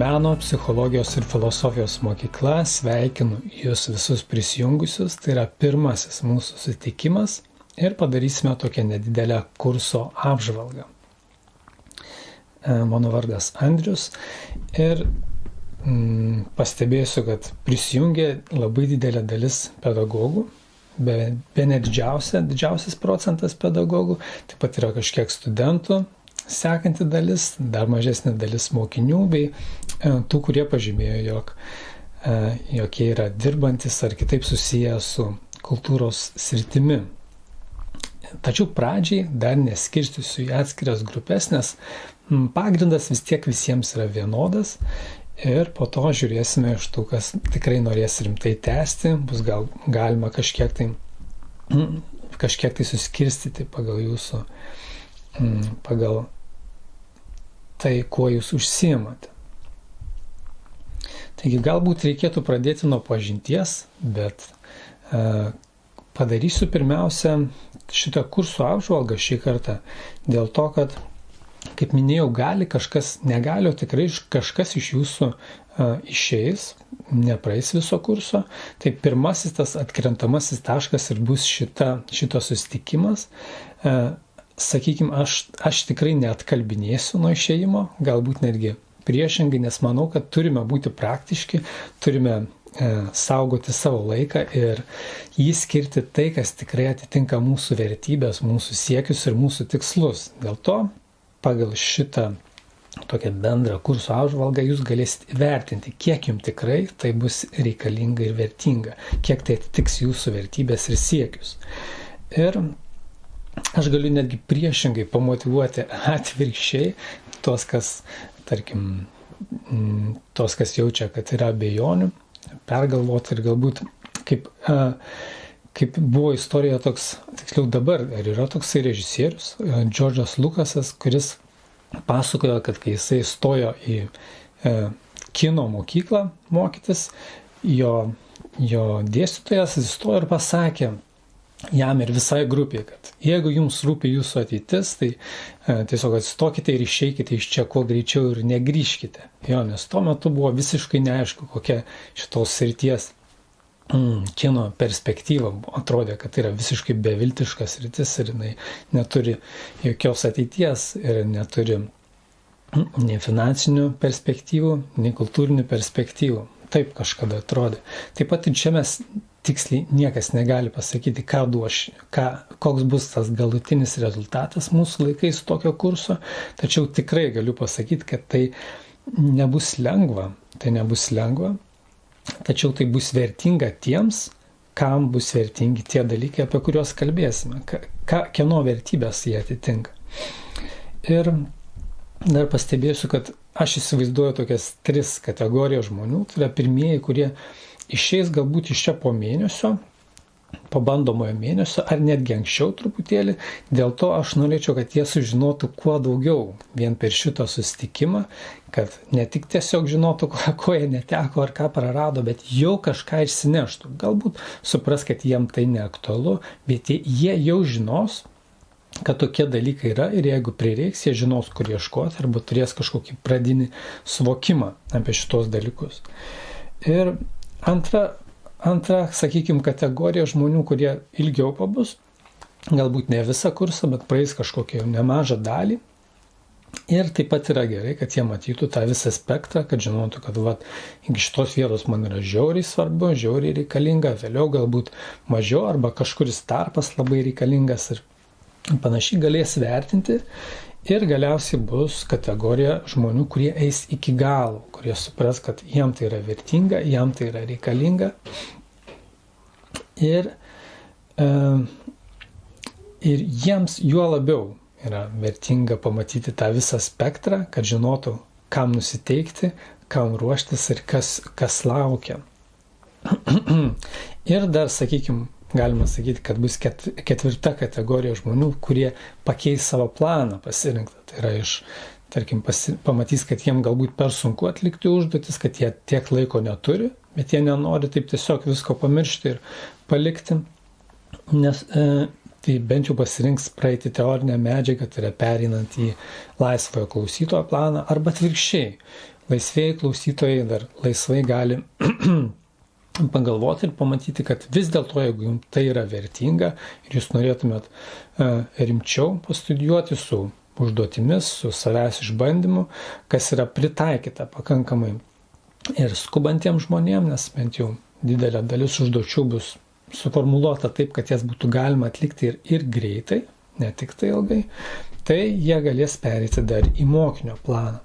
Meno, psichologijos ir filosofijos mokykla sveikinu jūs visus prisijungusius. Tai yra pirmasis mūsų susitikimas ir padarysime tokią nedidelę kurso apžvalgą. Mano vardas Andrius ir pastebėsiu, kad prisijungė labai didelė dalis pedagogų, bene didžiausias procentas pedagogų, taip pat yra kažkiek studentų, sekanti dalis, dar mažesnė dalis mokinių bei tų, kurie pažymėjo, jog jie yra dirbantis ar kitaip susiję su kultūros sritimi. Tačiau pradžiai dar neskirstysiu į atskiras grupės, nes pagrindas vis tiek visiems yra vienodas ir po to žiūrėsime iš tų, kas tikrai norės rimtai tęsti, bus gal galima kažkiek tai suskirstyti pagal tai, kuo jūs užsiimate. Taigi galbūt reikėtų pradėti nuo pažinties, bet padarysiu pirmiausia šitą kursų apžvalgą šį kartą dėl to, kad, kaip minėjau, gali kažkas, negali, o tikrai kažkas iš jūsų išeis, nepraeis viso kurso. Tai pirmasis tas atkrentamasis taškas ir bus šito susitikimas. Sakykime, aš tikrai neatkalbinėsiu nuo išėjimo, galbūt netgi priešingai, nes manau, kad turime būti praktiški, turime saugoti savo laiką ir jį skirti tai, kas tikrai atitinka mūsų vertybės, mūsų siekius ir mūsų tikslus. Dėl to, pagal šitą tokią bendrą kurso apžvalgą, jūs galėsite vertinti, kiek jums tikrai tai bus reikalinga ir vertinga, kiek tai atitiks jūsų vertybės ir siekius. Ir aš galiu netgi priešingai pamotyvuoti atvirkščiai tos, kas jaučia, kad yra abejonių, pergalvoti ir galbūt kaip buvo istorija toks, tiksliau dabar, ar yra toksai režisierius, Džordžas Lukasas, kuris pasakojo, kad kai jisai stojo į kino mokyklą mokytis, jo dėstytojas įstojo ir pasakė jam ir visai grupiai, kad jeigu jums rūpi jūsų ateitis, tai tiesiog atsistokite ir išeikite iš čia kuo greičiau ir negrįžkite. Nes tuo metu buvo visiškai neaišku, kokia šitos srities kino perspektyva. Atrodė, kad tai yra visiškai beviltiška sritis ir jinai neturi jokios ateities ir neturi nei finansinių perspektyvų, nei kultūrinių perspektyvų. Taip kažkada atrodė. Taip pat ir čia mes tiksliai niekas negali pasakyti, koks bus tas galutinis rezultatas mūsų laikais tokio kurso, tačiau tikrai galiu pasakyti, kad tai nebus lengva, tačiau tai bus vertinga tiems, kam bus vertingi tie dalykai, apie kuriuos kalbėsime, kieno vertybės jie atitinka. Ir dar pastebėsiu, kad aš įsivaizduoju tokias 3 kategorijas žmonių, tai yra pirmieji, kurie išeis galbūt iš čia po mėnesio, po bandomojo mėnesio, ar netgi anksčiau truputėlį. Dėl to aš norėčiau, kad jie sužinotų kuo daugiau vien per šitą susitikimą, kad ne tik tiesiog žinotų, ko jie neteko ar ką prarado, bet jau kažką išsineštų. Galbūt supras, kad jiem tai neaktualu, bet jie jau žinos, kad tokie dalykai yra ir jeigu prireiks, jie žinos, kur ieškoti arba turės kažkokį pradinį suvokimą apie šitos dalykus. Ir antra, sakykime, kategorija žmonių, kurie ilgiau pabus, galbūt ne visą kursą, bet praeis kažkokią nemažą dalį. Ir taip pat yra gerai, kad jie matytų tą visą spektrą, kad žinotų, kad iki šitos vietos man yra žiauriai svarbu, žiauriai reikalinga, vėliau galbūt mažiau arba kažkuris tarpas labai reikalingas ir panašiai galės vertinti. Ir galiausiai bus kategorija žmonių, kurie eis iki galo, kurie supras, kad jiem tai yra vertinga, jiem tai yra reikalinga. Ir jiems juo labiau yra vertinga pamatyti tą visą spektrą, kad žinotų, kam nusiteikti, kam ruoštis ir kas laukia. Ir dar, sakykime, galima sakyti, kad bus 4 kategorija žmonių, kurie pakeis savo planą pasirinktą. Tai yra pamatys, kad jiem galbūt per sunku atlikti užduotis, kad jie tiek laiko neturi, bet jie nenori taip tiesiog visko pamiršti ir palikti, nes tai bent jau pasirinks praeiti teorinę medžiagą, tai yra pereinant į laisvojo klausytojo planą, arba atvirkščiai laisvėjai klausytojai dar laisvai gali pagalvoti ir pamatyti, kad vis dėlto, jeigu jums tai yra vertinga ir jūs norėtumėt rimčiau pastudijuoti su užduotimis, su savęs išbandymu, kas yra pritaikyta pakankamai ir skubantiems žmonėms, nes bent jau didelė dalis užduočių bus suformuluota taip, kad jas būtų galima atlikti ir greitai, ne tik tai ilgai, tai jie galės pereiti dar į mokinio planą.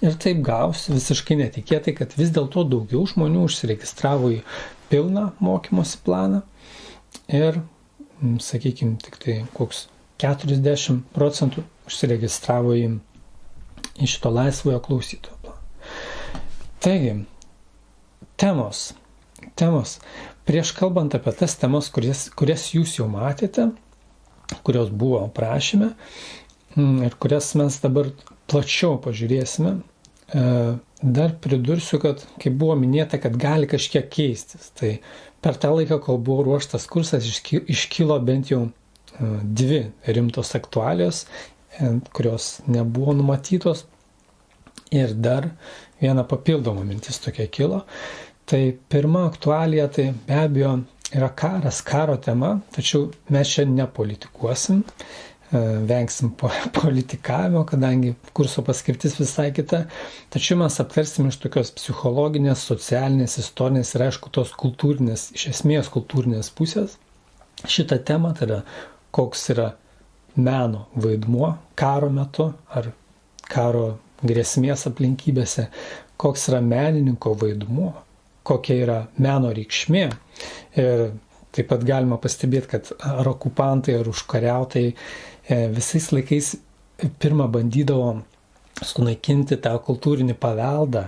Ir taip gausi visiškai netikėtai, kad vis dėlto daugiau žmonių užsiregistravo į pilną mokymosi planą ir, sakykime, tik tai koks 40% užsiregistravo į šito laisvojo klausytojo planą. Taigi, temos. Prieš kalbant apie tas temas, kurias jūs jau matėte, kurios buvo aprašyme ir kurias mes dabar plačiau pažiūrėsime, dar pridursiu, kad, kaip buvo minėta, kad gali kažkiek keistis. Tai per tą laiką, kol buvo ruoštas kursas, iškilo bent jau 2 rimtos aktualijos, kurios nebuvo numatytos. Ir dar viena papildoma mintis tokia kilo. Tai pirma aktualija, tai be abejo yra karas, karo tema, tačiau mes čia nepolitikuosim, vengsim politikavimo, kadangi kurso paskirtis visai kita, tačiau mes aptarsim iš tokios psichologinės, socialinės, istorinės ir aišku tos kultūrinės, iš esmės kultūrinės pusės šitą temą, tai yra koks yra meno vaidmuo karo metu ar karo grėsmės aplinkybėse, koks yra menininko vaidmuo, kokia yra meno reikšmė. Ir taip pat galima pastebėti, kad ar okupantai, ar užkariautai visais laikais pirmą bandydavo sunaikinti tą kultūrinį paveldą,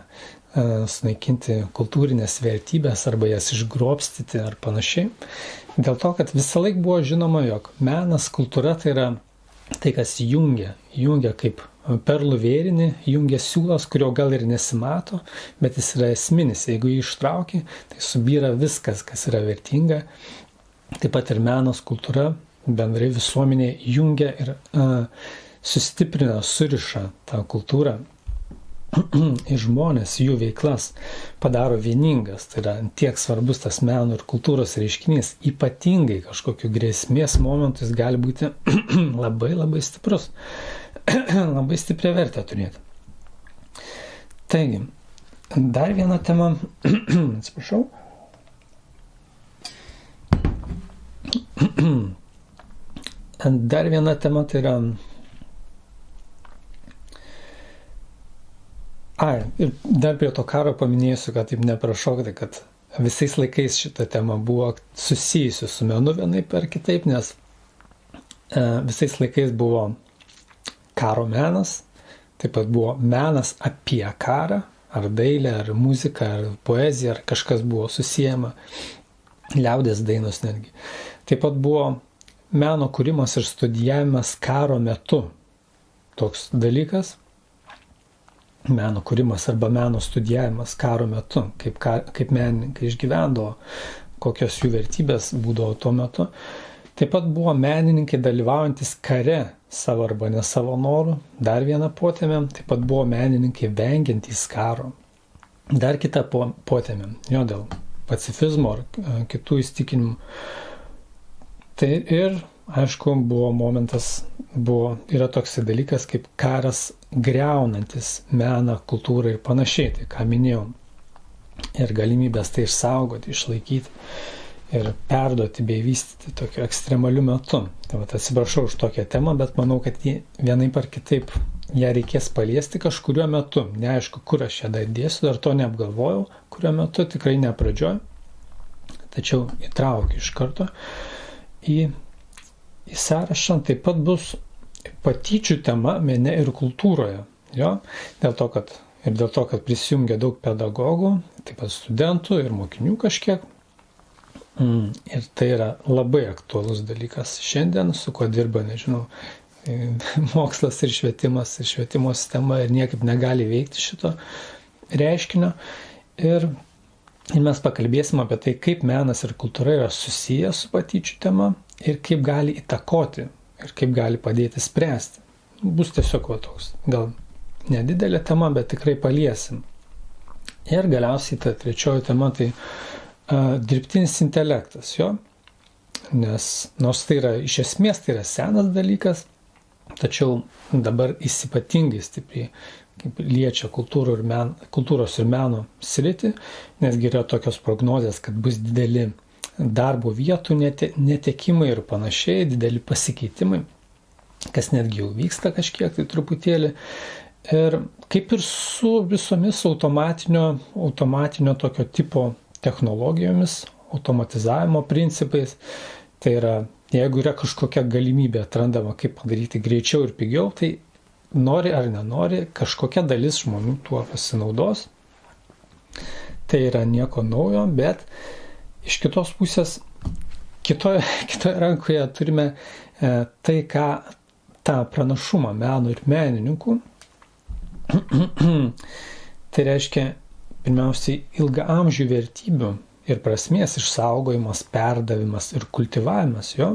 sunaikinti kultūrinės vertybės arba jas išgrobstyti ar panašiai. Dėl to, kad visą laiką buvo žinoma, jog menas, kultūra tai yra tai, kas jungia kaip perlų vėrinį, jungia siūlas, kurio gal ir nesimato, bet jis yra esminis. Jeigu jį ištrauki, tai subyra viskas, kas yra vertinga. Taip pat ir menas, kultūra, bendrai visuomenė jungia ir sustiprina, suriša tą kultūrą į žmonės, jų veiklas padaro vieningas. Tai yra tiek svarbus tas meno ir kultūros reiškinys, ypatingai kažkokiu grėsmės momentu jis gali būti labai labai stiprus, labai stiprią vertę turėti. Taigi, dar viena tema, atsiprašau. Dar viena tema tai yra ir dar prie to karo paminėsiu, kad taip neprašokite, kad visais laikais šita tema buvo susijusi su menu vienaip ar kitaip, nes visais laikais buvo karo menas, taip pat buvo menas apie karą, ar dailė, ar muzika, ar poezija, ar kažkas buvo susijęma, liaudės dainos netgi. Taip pat buvo meno kūrimas ir studijavimas karo metu. Toks dalykas. Meno kūrimas arba meno studijavimas karo metu, kaip menininkai išgyvendavo, kokios jų vertybės būdavo tuo metu. Taip pat buvo menininkai dalyvaujantis kare savo arba ne savo norų, dar viena potėmė, taip pat buvo menininkai vengiantys karo. Dar kita potėmė, jo dėl pacifizmo ar kitų įsitikinimų. Tai ir, aišku, buvo momentas, yra toks dalykas kaip karas griaunantis meną, kultūrą ir panašiai, tai ką minėjau. Ir galimybės tai išsaugoti, išlaikyti ir perduoti bei vystyti tokiu ekstremaliu metu. Tai atsiprašau už tokią temą, bet manau, kad vienaip ar kitaip ją reikės paliesti kažkuriuo metu. Neaišku, kur aš ją dar dėsiu, dar to neapgalvojau, kuriuo metu, tikrai ne pradžioj, tačiau įtraukiu iš karto į sąrašą. Taip pat bus patyčių tema mene ir kultūroje. Jo? Dėl to, kad prisijungia daug pedagogų, taip pat studentų ir mokinių kažkiek. Ir tai yra labai aktualus dalykas šiandien, su kuo dirba, nežinau, mokslas ir švietimo sistema ir niekaip negali veikti šito reiškinio. Ir mes pakalbėsim apie tai, kaip menas ir kultūra yra susiję su patyčių tema ir kaip gali įtakoti ir kaip gali padėti spręsti. Bus tiesiog toks, gal nedidelė tema, bet tikrai paliesim. Ir galiausiai ta trečioji tema tai dirbtinis intelektas, jo. Nes nors tai yra, iš esmės tai yra senas dalykas, tačiau dabar jis ypatingai stipriai kaip liečia kultūros ir meno sritį, nesgi yra tokios prognozės, kad bus dideli darbo vietų netekimai ir panašiai, dideli pasikeitimai, kas netgi jau vyksta kažkiek tai truputėlį. Ir kaip ir su visomis automatinio tokio tipo technologijomis, automatizavimo principais, tai yra, jeigu yra kažkokia galimybė atrandama, kaip padaryti greičiau ir pigiau, tai nori ar nenori, kažkokia dalis žmonių tuo pasinaudos. Tai yra nieko naujo, bet iš kitos pusės, kitoje rankoje turime tai, ką tą pranašumą meno ir menininkų. Tai reiškia, pirmiausiai, ilgaamžių vertybių ir prasmės išsaugojimas, perdavimas ir kultivavimas jo.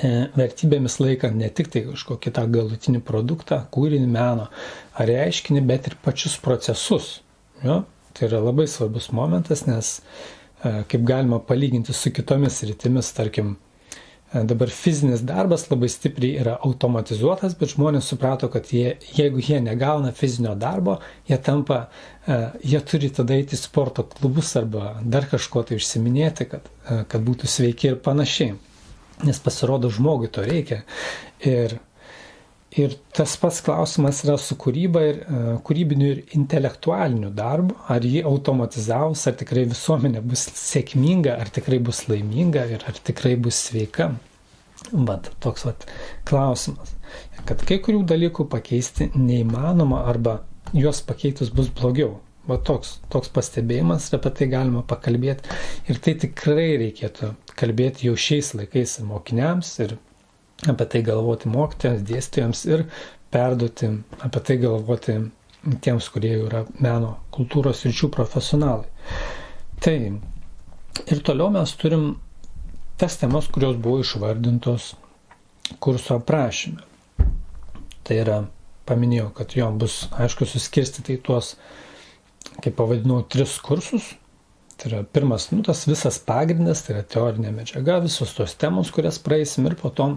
Vertybėmis laikant ne tik tai kažkokį tą galutinį produktą, kūrinį, meno ar reiškinį, bet ir pačius procesus. Jo? Tai yra labai svarbus momentas, nes kaip galima palyginti su kitomis sritimis, tarkim, dabar fizinis darbas labai stipriai yra automatizuotas, bet žmonės suprato, kad jeigu jie negauna fizinio darbo, jie turi tada eiti į sporto klubus arba dar kažko tai užsiminėti, kad būtų sveiki ir panašiai. Nes pasirodo žmogui to reikia. Ir tas pats klausimas yra su kūryba ir kūrybiniu ir intelektualiniu darbu. Ar jį automatizavus, ar tikrai visuomenė bus sėkminga, ar tikrai bus laiminga ir ar tikrai bus sveika. Bet toks klausimas. Kad kai kurių dalykų pakeisti neįmanoma arba juos pakeitus bus blogiau. Va toks pastebėjimas ir apie tai galima pakalbėti. Ir tai tikrai reikėtų kalbėti jau šiais laikais mokiniams ir apie tai galvoti mokytojams, dėstytojams ir perduoti, apie tai galvoti tiems, kurie jau yra meno kultūros sričių profesionalai. Tai ir toliau mes turim tas temas, kurios buvo išvardintos kurso aprašyme. Tai yra, paminėjau, kad jom bus, aišku, suskirstyti į tuos, kaip pavadinau, 3 kursus. Tai yra pirmas, tas visas pagrindas, tai yra teorinė medžiaga, visos tos temos, kurias praeisim ir po to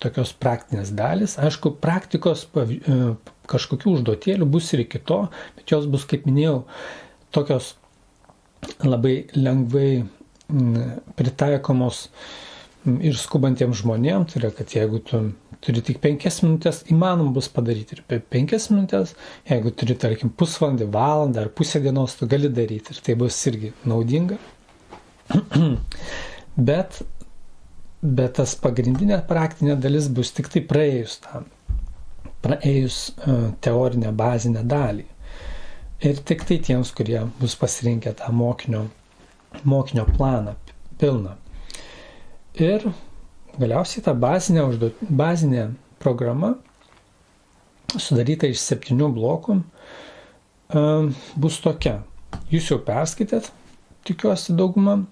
tokios praktinės dalys. Aišku, praktikos kažkokių užduotėlių bus ir iki to, bet jos bus, kaip minėjau, tokios labai lengvai pritaikomos ir skubantiems žmonėms. Tai yra, kad jeigu tu turi tik 5 minutės, įmanoma bus padaryti ir per 5 minutės, jeigu turi, tarkim, pusvalandį, valandą ar pusę dienos, tu gali daryti ir tai bus irgi naudinga. Bet tas pagrindinė praktinė dalis bus tik tai praėjus teorinę bazinę dalį. Ir tik tai tiems, kurie bus pasirinkę tą mokinio planą pilną. Ir galiausiai ta bazinė programa, sudaryta iš 7 blokų, bus tokia. Jūs jau perskaitėt, tikiuosi daugumą,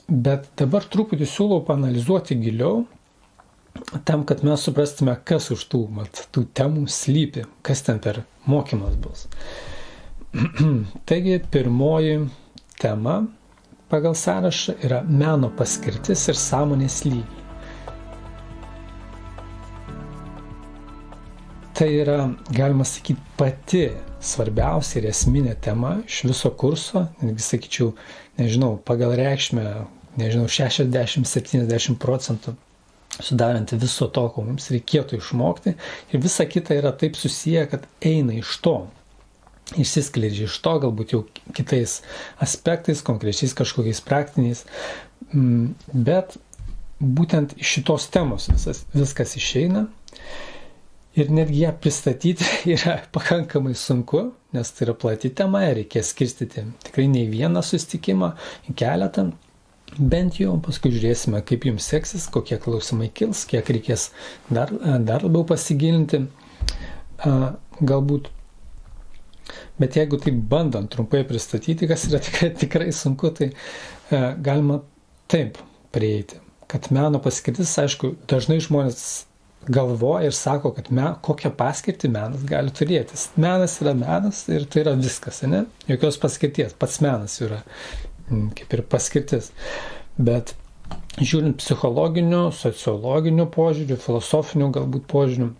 bet dabar truputį siūlau paanalizuoti giliau, tam, kad mes suprastume, kas už tų temų slypi, kas ten per mokymas bus. Taigi, pirmoji tema pagal sąrašą yra meno paskirtis ir sąmonės lygiai. Tai yra, galima sakyti, pati svarbiausia ir esminė tema iš viso kurso, netgi sakyčiau, pagal reikšmę, 60-70% sudaranti viso to, ko mums reikėtų išmokti. Ir visa kita yra taip susiję, kad eina iš to. Išsiskleidžia iš to, galbūt jau kitais aspektais, konkrečiais kažkokiais praktiniais, bet būtent iš šitos temos viskas išeina ir netgi ją pristatyti yra pakankamai sunku, nes tai yra plati tema ir reikės skirstyti tikrai ne į vieną susitikimą, į keletą, bent jau paskui žiūrėsime, kaip jums seksis, kokie klausimai kils, kiek reikės dar labiau pasigilinti, galbūt. Bet jeigu tai bandant trumpai pristatyti, kas yra tikrai sunku, tai galima taip prieiti. Kad meno paskirtis, aišku, dažnai žmonės galvoja ir sako, kad kokią paskirtį menas gali turėti. Menas yra menas ir tai yra viskas, ne? Jokios paskirties, pats menas yra kaip ir paskirtis. Bet žiūrint psichologiniu, sociologiniu požiūriu, filosofiniu galbūt požiūriu,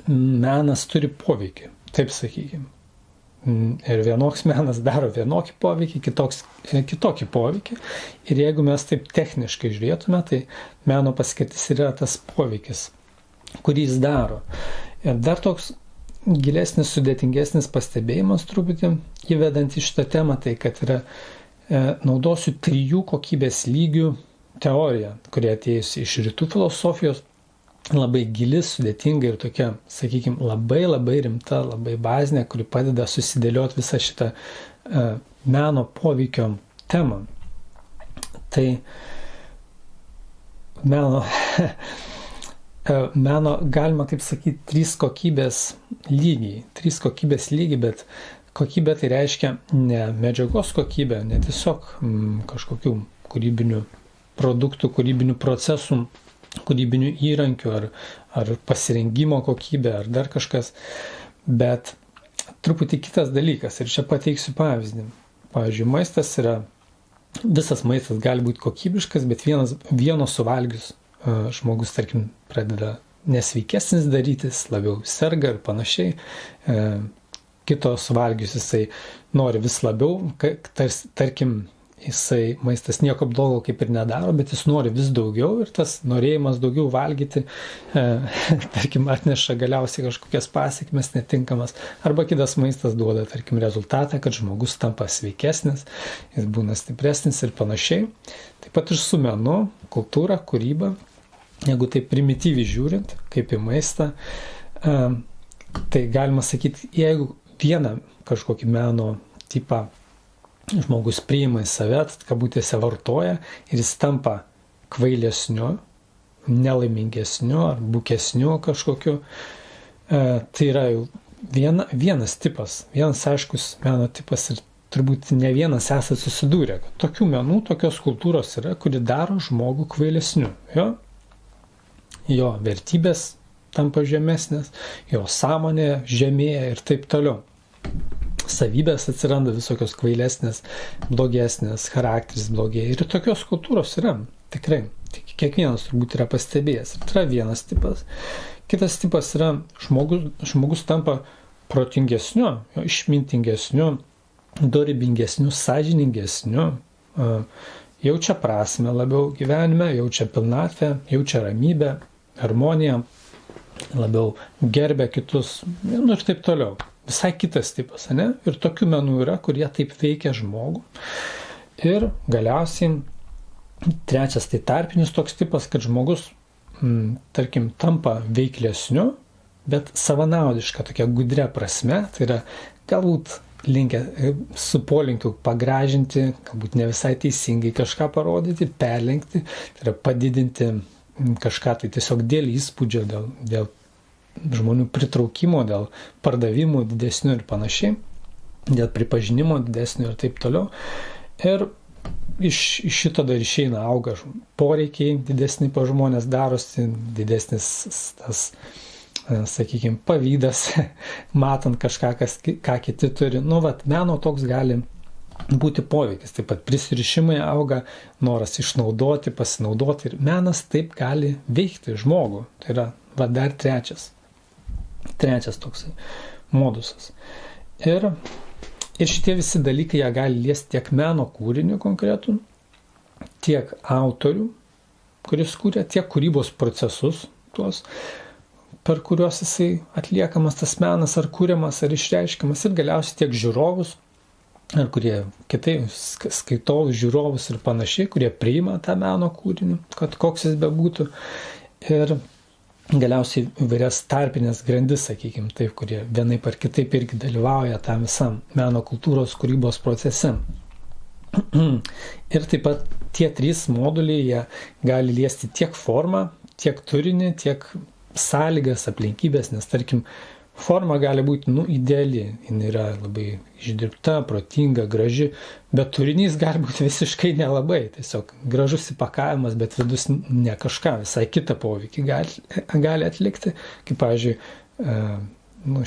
menas turi poveikį, taip sakykime. Ir vienoks menas daro vienokį poveikį, kitoks kitokį poveikį. Ir jeigu mes taip techniškai žiūrėtume, tai meno paskirtis yra tas poveikis, kurį jis daro. Ir dar toks gilesnis, sudėtingesnis pastebėjimas truputį įvedant į šitą temą, tai kad yra naudosiu 3 kokybės lygių teoriją, kurie atėjusi iš rytų filosofijos, labai gili, sudėtinga ir tokia, sakykime, labai rimta, labai bazinė, kuri padeda susidėlioti visą šitą meno poveikio temą. Tai meno galima, taip sakyti, 3 kokybės lygiai. 3 kokybės lygiai, bet kokybė tai reiškia ne medžiagos kokybė, ne tiesiog kažkokių kūrybinių produktų, kūrybinių procesų, kūrybinių įrankių ar pasirengimo kokybė ar dar kažkas, bet truputį kitas dalykas. Ir čia pateiksiu pavyzdį. Pavyzdžiui, visas maistas gali būti kokybiškas, bet vieno suvalgius žmogus, tarkim, pradeda nesveikesnis darytis, labiau serga ir panašiai. Kito suvalgius jisai nori vis labiau, tarkim, maistas nieko blogo kaip ir nedaro, bet jis nori vis daugiau ir tas norėjimas daugiau valgyti, tarkim, atneša galiausiai kažkokias pasekmes netinkamas. Arba kitas maistas duoda, tarkim, rezultatą, kad žmogus tampa sveikesnis, jis būna stipresnis ir panašiai. Taip pat ir su menu, kultūra, kūryba, jeigu taip primityviai žiūrint, kaip į maistą, tai galima sakyti, jeigu vieną kažkokį meno tipą žmogus priima į save, kabutėse vartoja ir jis tampa kvailesniu, nelaimingesniu ar bukesniu kažkokiu. Tai yra jau vienas tipas, vienas aiškus meno tipas ir turbūt ne vienas esate susidūrę. Tokių menų, tokios kultūros yra, kuri daro žmogų kvailesniu. Jo vertybės tampa žemesnės, jo sąmonė žemėja ir taip toliau. Savybės atsiranda visokios kvailesnės, blogesnės, charakteris blogėja. Ir tokios kultūros yra, tikrai. Kiekvienas turbūt yra pastebėjęs. Ir tai yra vienas tipas. Kitas tipas yra žmogus tampa protingesniu, išmintingesniu, dorybingesniu, sąžiningesniu, jaučia prasmę labiau gyvenime, jaučia pilnatvę, jaučia ramybę, harmoniją, labiau gerbia kitus ir taip toliau. Visai kitas tipas, ne? Ir tokių menų yra, kurie taip veikia žmogų. Ir galiausiai trečias tai tarpinis toks tipas, kad žmogus, tarkim, tampa veiklesniu, bet savanaudiška, tokia gudria prasme, tai yra galbūt linkę su polinkiu pagražinti, galbūt ne visai teisingai kažką parodyti, perlenkti, tai yra padidinti kažką tai tiesiog dėl įspūdžio, dėl žmonių pritraukimo, dėl pardavimų didesnių ir panašiai, dėl pripažinimo didesnių ir taip toliau. Ir iš šito dar išeina auga poreikiai didesni po žmonės darosi, didesnis tas, sakykime, pavydas, matant kažką, ką kiti turi. Meno toks gali būti poveikis. Taip pat prisirišimai auga, noras išnaudoti, pasinaudoti ir menas taip gali veikti žmogų. Tai yra dar trečias toksai modusas. Ir šitie visi dalykai jie gali liesti tiek meno kūrinį konkretų, tiek autorių, kuris kūrė, tiek kūrybos procesus, tuos, per kuriuos jisai atliekamas tas menas ar kūriamas ar išreiškiamas, ir galiausiai tiek žiūrovus, ar kurie kitai skaitovus, žiūrovus ir panašiai, kurie priima tą meno kūrinį, kad koks jis bebūtų. Ir galiausiai įvairias tarpinės grandis, sakykime, taip, kurie vienaip ar kitaip irgi dalyvauja tam visam meno kultūros kūrybos procese. Ir taip pat tie 3 moduliai, jie gali liesti tiek formą, tiek turinį, tiek sąlygas, aplinkybės, nes tarkim, Forma gali būti, ideali, jin yra labai išdirbta, protinga, graži, bet turinys gali būti visiškai nelabai, tiesiog gražus įpakavimas, bet vidus ne kažką, visai kitą poveikį gali atlikti, kaip, pavyzdžiui,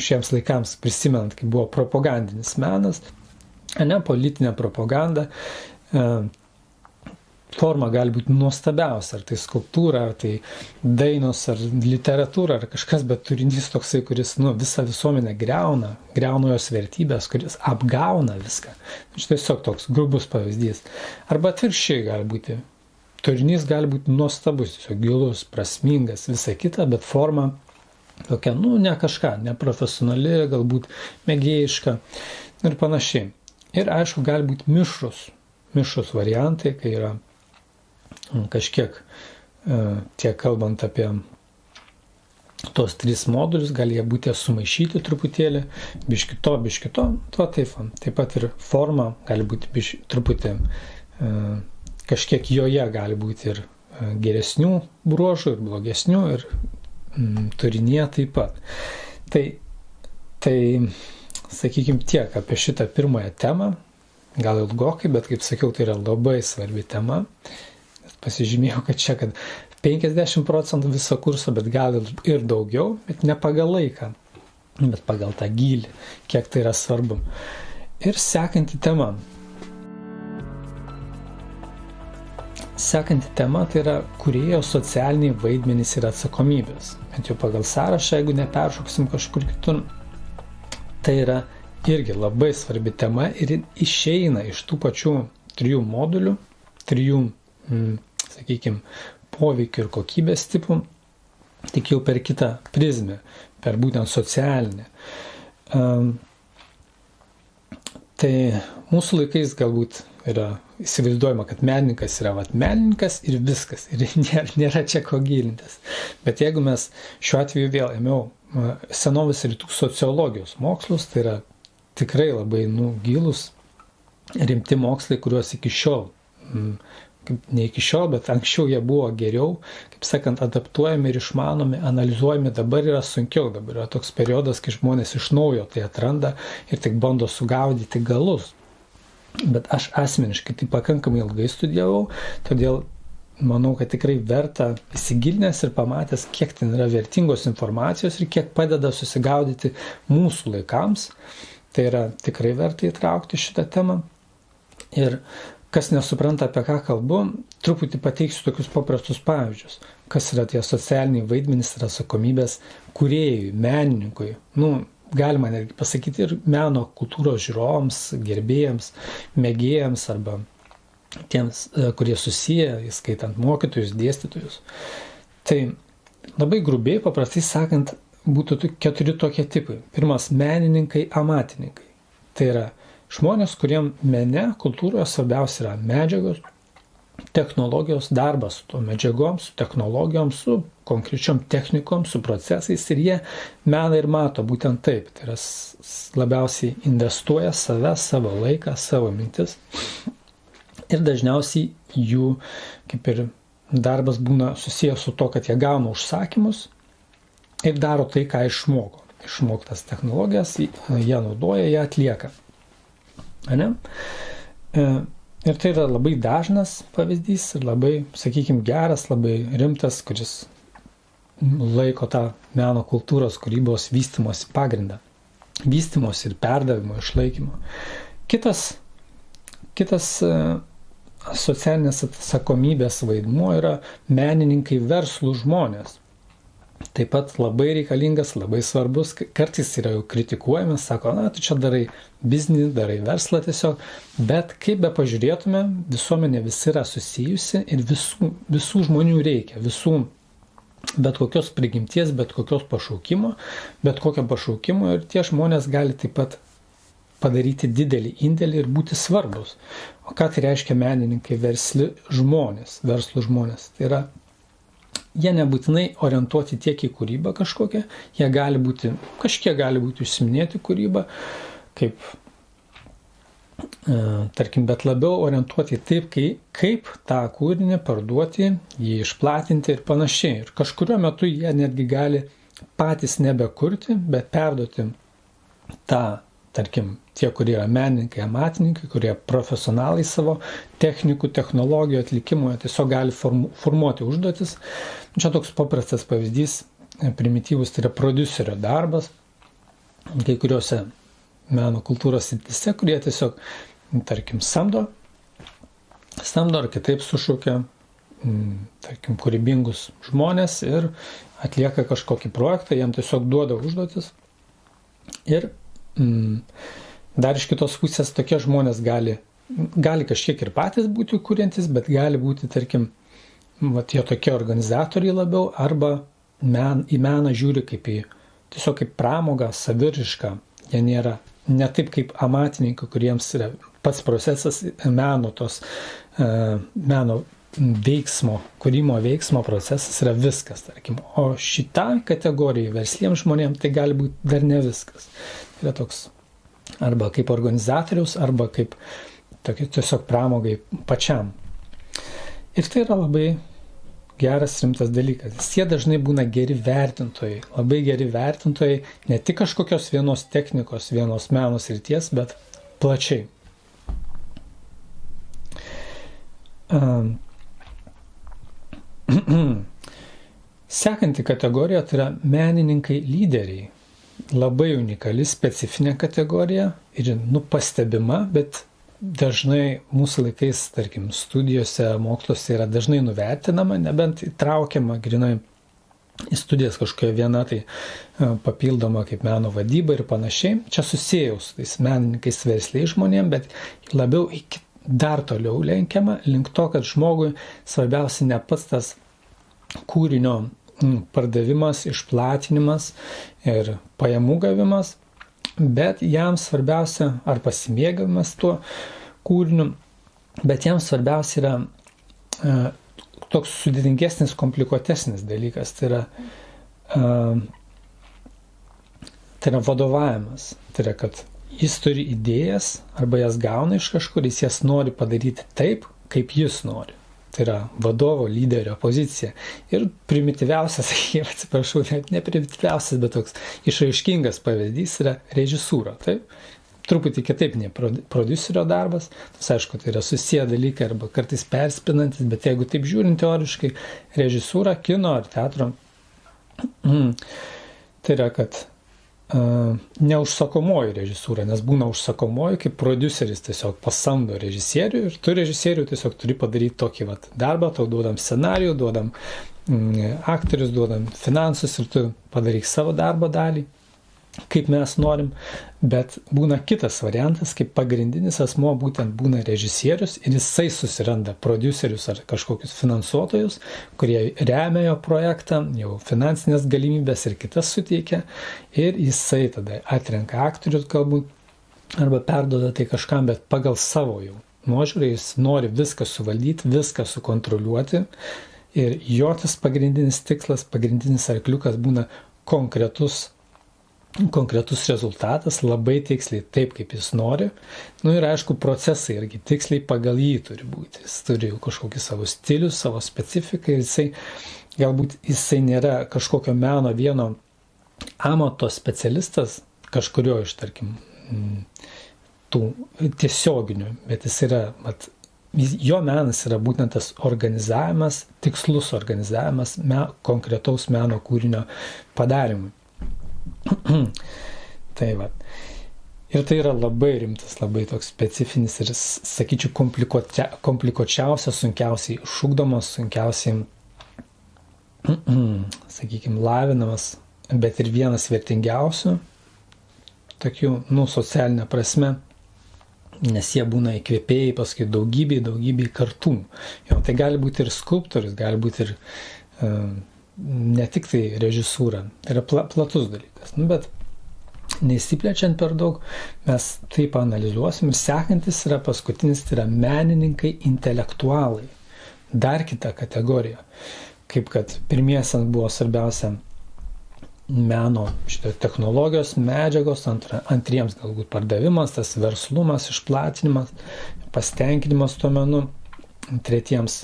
šiems laikams prisimenant, kai buvo propagandinis menas, politinė propaganda, forma gali būti nuostabiausia, ar tai skulptūra, ar tai dainos, ar literatūra, ar kažkas, bet turinys toksai, kuris visą visuomenę greuna jos vertybės, kuris apgauna viską. Štai tiesiog toks grubus pavyzdys. Arba atvirkščiai gali būti. Turinys gali būti nuostabus, tiesiog gilus, prasmingas, visa kita, bet forma tokia, ne kažką, neprofesionali, galbūt mėgėjiška ir panašiai. Ir aišku, gali būti mišrus variantai, kai yra kažkiek, tiek kalbant apie tos 3 modulius, gali jie būti sumaišyti truputėlį, biškito, taip pat ir forma gali būti truputį, kažkiek joje gali būti ir geresnių bruožų, ir blogesnių, ir turinėje taip pat. Tai sakykime tiek apie šitą pirmąją temą, gal ilgokai, bet kaip sakiau, tai yra labai svarbi tema. Pasižymėjau, kad 50% viso kurso, bet gal ir daugiau, bet ne pagal laiką, bet pagal tą gylį, kiek tai yra svarbu. Ir sekanti tema. Sekanti tema tai yra kūrėjo socialiniai vaidmenys ir atsakomybės. Bet jau pagal sąrašą, jeigu neperšoksim kažkur kitur, tai yra irgi labai svarbi tema ir išeina iš tų pačių 3 modulių, 3, sakykime, poveikio ir kokybės tipų, tik jau per kitą prizmę, per būtent socialinę. Tai mūsų laikais galbūt yra įsivaizduojama, kad menininkas yra menininkas ir viskas, ir nėra čia ko gilintis. Bet jeigu mes šiuo atveju vėl ėmiau senovės rytų sociologijos mokslus, tai yra tikrai labai gilūs, rimti mokslai, kuriuos iki šiol, ne iki šiol, bet anksčiau jie buvo geriau, kaip sakant, adaptuojami ir išmanomi, analizuojami, dabar yra sunkiau, dabar yra toks periodas, kai žmonės iš naujo tai atranda ir tik bando sugaudyti galus. Bet aš asmeniškai tai pakankamai ilgai studijavau, todėl manau, kad tikrai verta įsigilinęs ir pamatęs, kiek ten yra vertingos informacijos ir kiek padeda susigaudyti mūsų laikams. Tai yra tikrai verta įtraukti šitą temą. Ir kas nesupranta, apie ką kalbu, truputį pateiksiu tokius paprastus pavyzdžius. Kas yra tie socialiniai vaidmenys ir atsakomybės kūrėjui, menininkui. Galima netgi pasakyti ir meno kultūros žiūrovams, gerbėjams, mėgėjams arba tiems, kurie susiję, įskaitant mokytojus, dėstytojus. Tai labai grubiai, paprastai sakant, būtų 4 tokie tipai. Pirmas, menininkai, amatininkai. Tai yra žmonės, kuriem mene, kultūroje svarbiausia yra medžiagos, technologijos, darbas su to medžiagom, su technologijom, su konkrečiom technikom, su procesais ir jie meną ir mato būtent taip. Tai yra labiausiai investuoja save, savo laiką, savo mintis. Ir dažniausiai jų kaip ir darbas būna susijęs su to, kad jie gauna užsakymus ir daro tai, ką išmoko. Išmoktas technologijas, jie naudoja, jie atlieka. Ir tai yra labai dažnas pavyzdys ir labai, sakykime, geras, labai rimtas, kuris laiko tą meno kultūros kūrybos vystymosi pagrindą. Vystymosi ir perdavimo, išlaikymo. Kitas socialinės atsakomybės vaidmuo yra menininkai verslų žmonės. Taip pat labai reikalingas, labai svarbus, kartais yra jau kritikuojamas, sako, tu čia darai biznį, darai verslą tiesiog, bet kaip be pažiūrėtume, visuomenė visi yra susijusi ir visų žmonių reikia, bet kokios prigimties, bet kokios pašaukimo, bet kokio pašaukimo ir tie žmonės gali taip pat padaryti didelį indėlį ir būti svarbus. O ką tai reiškia menininkai, verslų žmonės? Tai yra, jie nebūtinai orientuoti tiek į kūrybą kažkokią, kažkiek gali būti užsiminėti kūrybą, tarkim, bet labiau orientuoti taip, kaip tą kūrinį parduoti, jį išplatinti ir panašiai. Ir kažkuriuo metu jie netgi gali patys nebekurti, bet perduoti tą, tarkim, tie, kurie yra menininkai, amatininkai, kurie profesionalai savo technikų, technologijų atlikimo, tiesiog gali formuoti užduotis. Čia toks paprastas pavyzdys, primityvus, tai yra prodiuserio darbas, kai kuriuose meno kultūros srityse, kurie tiesiog, tarkim, samdo ar kitaip sušaukia, tarkim, kūrybingus žmonės ir atlieka kažkokį projektą, jam tiesiog duoda užduotis. Ir dar iš kitos pusės tokie žmonės gali kažkiek ir patys būti kuriantis, bet gali būti, tarkim, jie tokie organizatoriai labiau, arba į meną žiūri tiesiog kaip pramogą, saviraišką. Jie nėra ne taip kaip amatininkai, kuriems yra pats procesas meno veiksmo, kūrimo veiksmo procesas yra viskas, tarkim. O šitą kategoriją versliems žmonėms tai gali būti dar ne viskas. Tai yra toks arba kaip organizatoriaus, arba kaip tiesiog pramogai pačiam. Ir tai yra labai geras, rimtas dalykas. Jie dažnai būna geri vertintojai, labai geri vertintojai, ne tik kažkokios vienos technikos, vienos meno srities, bet plačiai. Sekanti kategorija tai yra menininkai lyderiai. Labai unikali, specifinė kategorija ir pastebima, bet dažnai mūsų laikais, tarkim, studijose, moksluose yra dažnai nuvertinama, nebent įtraukiama grinai į studijas kažkokia viena, tai papildoma kaip meno vadyba ir panašiai. Čia susijęs su tais menininkais versliais žmonėm, bet labiau dar toliau lenkiama link to, kad žmogui svarbiausia ne pats tas kūrinio pardavimas, išplatinimas ir pajamų gavimas, bet jam svarbiausia, ar pasimėgavimas tuo kūriniu, bet jam svarbiausia yra toks sudėtingesnis, komplikuotesnis dalykas, tai yra vadovavimas, tai yra, kad jis turi idėjas arba jas gauna iš kažkur, jis jas nori padaryti taip, kaip jis nori. Tai yra vadovo, lyderio pozicija. Ir primityviausias, atsiprašau, ne primityviausias, bet toks išraiškingas pavyzdys yra režisūra. Taip? Truputį kitaip nei prodiuserio darbas. Tas, aišku, tai yra susiję dalykai arba kartais perspinantis, bet jeigu taip žiūrint teoriškai, režisūra, kino ar teatro, tai yra, kad neužsakomoji režisūra, nes būna užsakomoji, kaip prodiuseris tiesiog pasamdo režisierių ir tu režisierių tiesiog turi padaryti tokį darbą, tau duodam scenarijų, duodam aktorius, duodam finansus ir tu padaryk savo darbo dalį, kaip mes norim, bet būna kitas variantas, kaip pagrindinis asmuo būtent būna režisierius ir jisai susiranda prodiuserius ar kažkokius finansuotojus, kurie remia jo projektą, jau finansinės galimybės ir kitas suteikia ir jisai tada atrenka aktorius galbūt arba perduoda tai kažkam, bet pagal savo jau nuožiūrą jis nori viską suvaldyti, viską sukontroliuoti ir jo tas pagrindinis tikslas, pagrindinis arkliukas būna konkretus rezultatas, labai tiksliai taip, kaip jis nori. Ir aišku, procesai irgi tiksliai pagal jį turi būti. Jis turi jau kažkokį savo stilių, savo specifiką ir galbūt jisai nėra kažkokio meno vieno amato specialistas, kažkurio iš, tarkim, tų tiesioginių, bet jis yra, jo menas yra būtent tas organizavimas, tikslus organizavimas konkretaus meno kūrinio padarimui. Tai va. Ir tai yra labai rimtas, labai toks specifinis ir, sakyčiau, komplikuočiausias, sunkiausiai išugdomas, sunkiausiai, sakykime, lavinamas, bet ir vienas vertingiausių, tokių, socialinė prasme, nes jie būna įkvėpėjai paskui daugybei kartų. Jo, tai gali būti ir skulptorius, gali būti ir ne tik tai režisūra, tai yra platus dalykas, bet neįsiplečiant per daug, mes taip analizuosim ir sekantis yra paskutinis, tai yra menininkai intelektualai, dar kita kategorija, kaip kad pirmiesiant buvo svarbiausia meno technologijos, medžiagos, antriems galbūt pardavimas, tas verslumas, išplatinimas, pasitenkinimas tuo menu, tretiems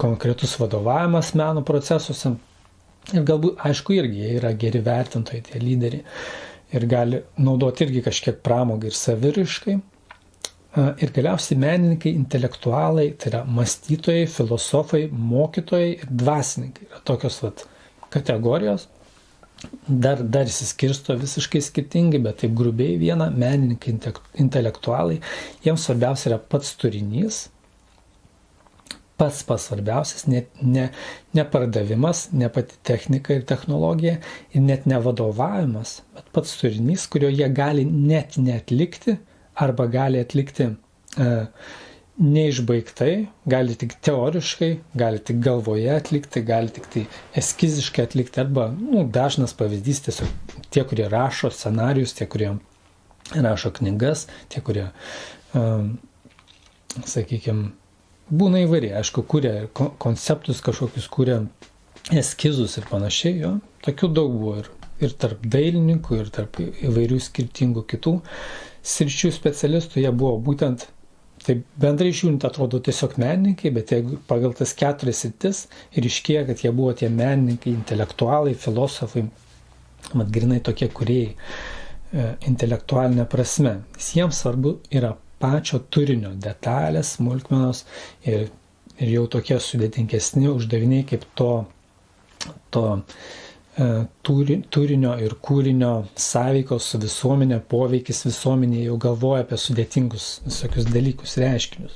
konkretus vadovavimas meno procesuose, Ir galbūt, aišku, irgi jie yra geri vertintojai, tie lyderiai. Ir gali naudoti irgi kažkiek pramogai ir saviraiškai. Ir galiausiai menininkai, intelektualai, tai yra mąstytojai, filosofai, mokytojai ir dvasininkai. Yra tokios kategorijos. Dar išsiskirsto visiškai skirtingai, bet taip grubiai viena, menininkai, intelektualai. Jiems svarbiausia yra pats turinys. Pats svarbiausias, ne pardavimas, ne pati technika ir technologija, ir net ne vadovavimas, bet pats turinys, kurio jie gali net neatlikti, arba gali atlikti neišbaigtai, gali tik teoriškai, gali tik galvoje atlikti, gali tik tai eskiziškai atlikti, arba dažnas pavyzdys tiesiog tie, kurie rašo scenarijus, tie, kurie rašo knygas, tie, kurie, sakykime, būna įvairiai, aišku, kuria konceptus kažkokius, kuria eskizus ir panašiai, jo. Tokių daug buvo ir tarp dailininkų, ir tarp įvairių skirtingų kitų sričių specialistų, jie buvo būtent, taip bendrai žiūrint, atrodo tiesiog menininkai, bet jeigu pagal tas 4 sritis ir iškėja, kad jie buvo tie menininkai, intelektualai, filosofai, grinai tokie kūrėjai intelektualinė prasme. Jiems svarbu yra pačio turinio detalės, smulkmenos ir jau tokie sudėtingesni uždaviniai kaip to turinio ir kūrinio sąveikos su visuomenė, poveikis visuomenė, jau galvoja apie sudėtingus visokius dalykus, reiškinius.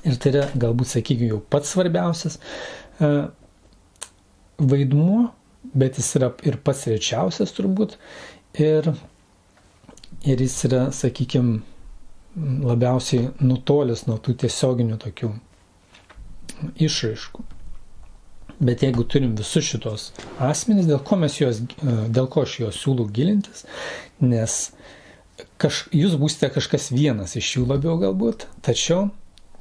Ir tai yra galbūt, sakykime, jau pats svarbiausias vaidmuo, bet jis yra ir pats rečiausias turbūt ir jis yra, sakykime, labiausiai nutolęs nuo tų tiesioginių tokių išraiškų. Bet jeigu turim visus šitos asmenys, dėl ko aš juos siūlau gilintis, nes jūs būsite kažkas vienas iš jų labiau galbūt, tačiau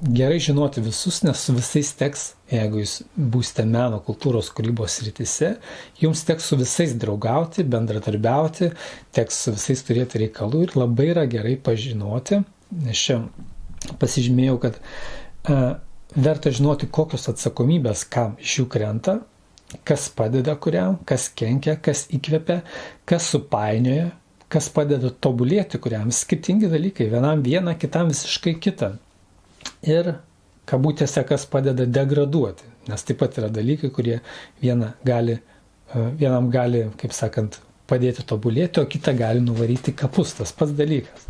gerai žinoti visus, nes su visais teks, jeigu jūs būsite meno, kultūros, kūrybos srityse, jums teks su visais draugauti, bendradarbiauti, teks su visais turėti reikalų ir labai yra gerai pažinoti. Nes čia pasižymėjau, kad verta žinoti, kokios atsakomybės kam iš jų krenta, kas padeda kuriam, kas kenkia, kas įkvepia, kas supainioja, kas padeda tobulėti kuriam. Skirtingi dalykai, vienam vieną, kitam visiškai kitą. Ir kabutėse, kas padeda degraduoti, nes taip pat yra dalykai, kurie vienam gali, kaip sakant, padėti tobulėti, o kitą gali nuvaryti kapus, tas pats dalykas.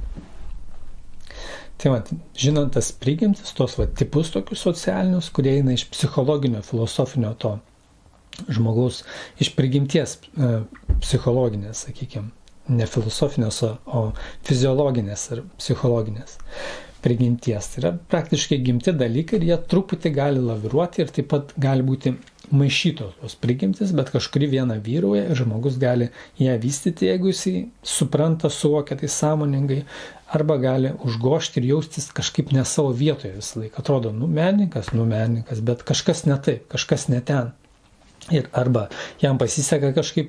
Tai žinant tas prigimtis, tos tipus tokius socialinius, kurie eina iš psichologinio, filosofinio to žmogaus, iš prigimties psichologinės, sakykime, ne filosofinės, o fiziologinės ir psichologinės prigimties. Tai yra praktiškai gimti dalykai ir jie truputį gali laviruoti ir taip pat gali būti maišytos tos prigimtis, bet kažkuri viena vyrauja ir žmogus gali ją vystyti, jeigu jisai supranta, suvokia tai sąmoningai, arba gali užgožti ir jaustis kažkaip ne savo vietoje visą laiką. Atrodo, menininkas, bet kažkas ne taip, kažkas ne ten. Ir arba jam pasiseka kažkaip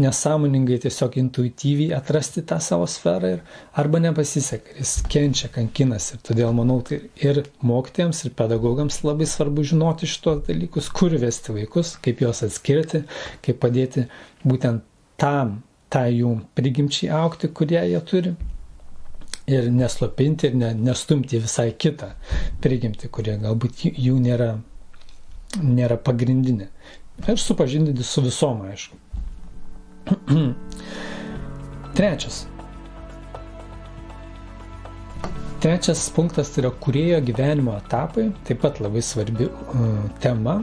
nesąmoningai, tiesiog intuityviai atrasti tą savo sferą, arba nepasiseka, jis kenčia, kankinasi. Ir todėl, manau, tai ir mokytojams, ir pedagogams labai svarbu žinoti šitos dalykus, kur vesti vaikus, kaip juos atskirti, kaip padėti būtent tą jų prigimčiai augti, kurie jie turi. Ir neslopinti, ir nestumti visai kitą prigimtį, kurie galbūt jų nėra pagrindinė. Ir supažindinti su visom, aišku. Trečias punktas tai yra kūrėjo gyvenimo etapai, taip pat labai svarbi tema,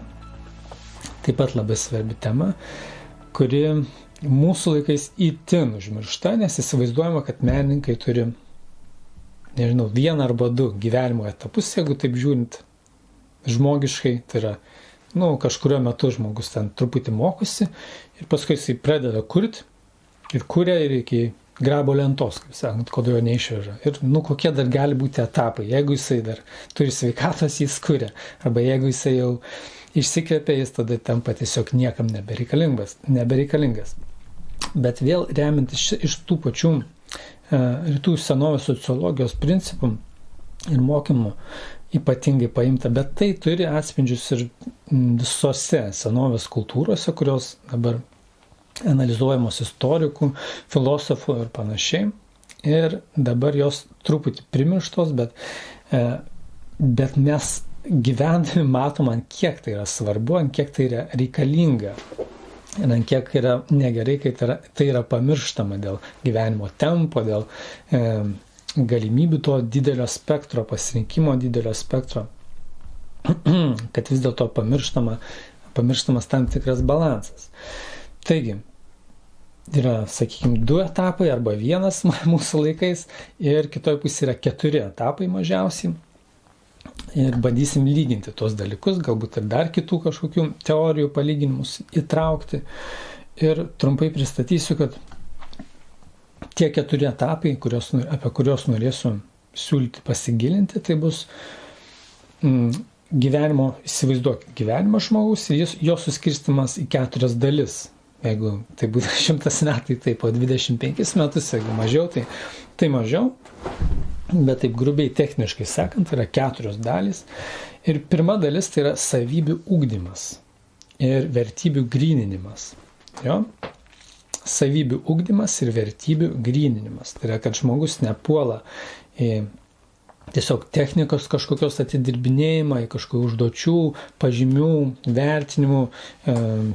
kuri mūsų laikais itin užmiršta, nes įsivaizduojama, kad menininkai turi, vieną arba du gyvenimo etapus, jeigu taip žiūrint žmogiškai, tai yra, kažkurio metu žmogus ten truputį mokosi ir paskui jisai pradeda kurti ir kuria ir iki grabo lentos, kaip sakant, kol jo neišveža. Ir kokie dar gali būti etapai. Jeigu jisai dar turi sveikatos, jis kuria. Arba jeigu jisai jau išsikvėpia, jis tada tampa tiesiog niekam nebereikalingas. Bet vėl remiantis iš tų pačių rytų senovės sociologijos principų, ir mokymų ypatingai paimta, bet tai turi atspindžius ir visose senovės kultūrose, kurios dabar analizuojamos istorikų, filosofų ir panašiai. Ir dabar jos truputį primirštos, bet mes gyvendami matom, ant kiek tai yra svarbu, ant kiek tai yra reikalinga. Ir ant kiek yra negerai, kai tai yra pamirštama dėl gyvenimo tempo, dėl galimybių to didelio spektro, pasirinkimo didelio spektro, kad vis dėlto pamirštamas tam tikras balansas. Taigi, yra, sakykime, 2 etapai arba 1 mūsų laikais ir kitoj pusėje yra 4 etapai mažiausiai. Ir bandysim lyginti tuos dalykus, galbūt ir dar kitų kažkokių teorijų palyginimus įtraukti. Ir trumpai pristatysiu, kad tie 4 etapai, apie kuriuos norėsiu siūlyti pasigilinti, tai bus įsivaizduokit gyvenimo žmogaus ir jo suskirstimas į 4 dalis. Jeigu tai būtų 100 metai, tai po 25 metus, jeigu mažiau, tai mažiau. Bet taip grubiai techniškai sakant, tai yra 4 dalys. Ir pirma dalis tai yra savybių ugdymas ir vertybių gryninimas. Jo? Savybių ugdymas ir vertybių gryninimas. Tai yra, kad žmogus nepuola į tiesiog technikos kažkokios atidirbinėjimą, į kažkokių užduočių, pažymių, vertinimų,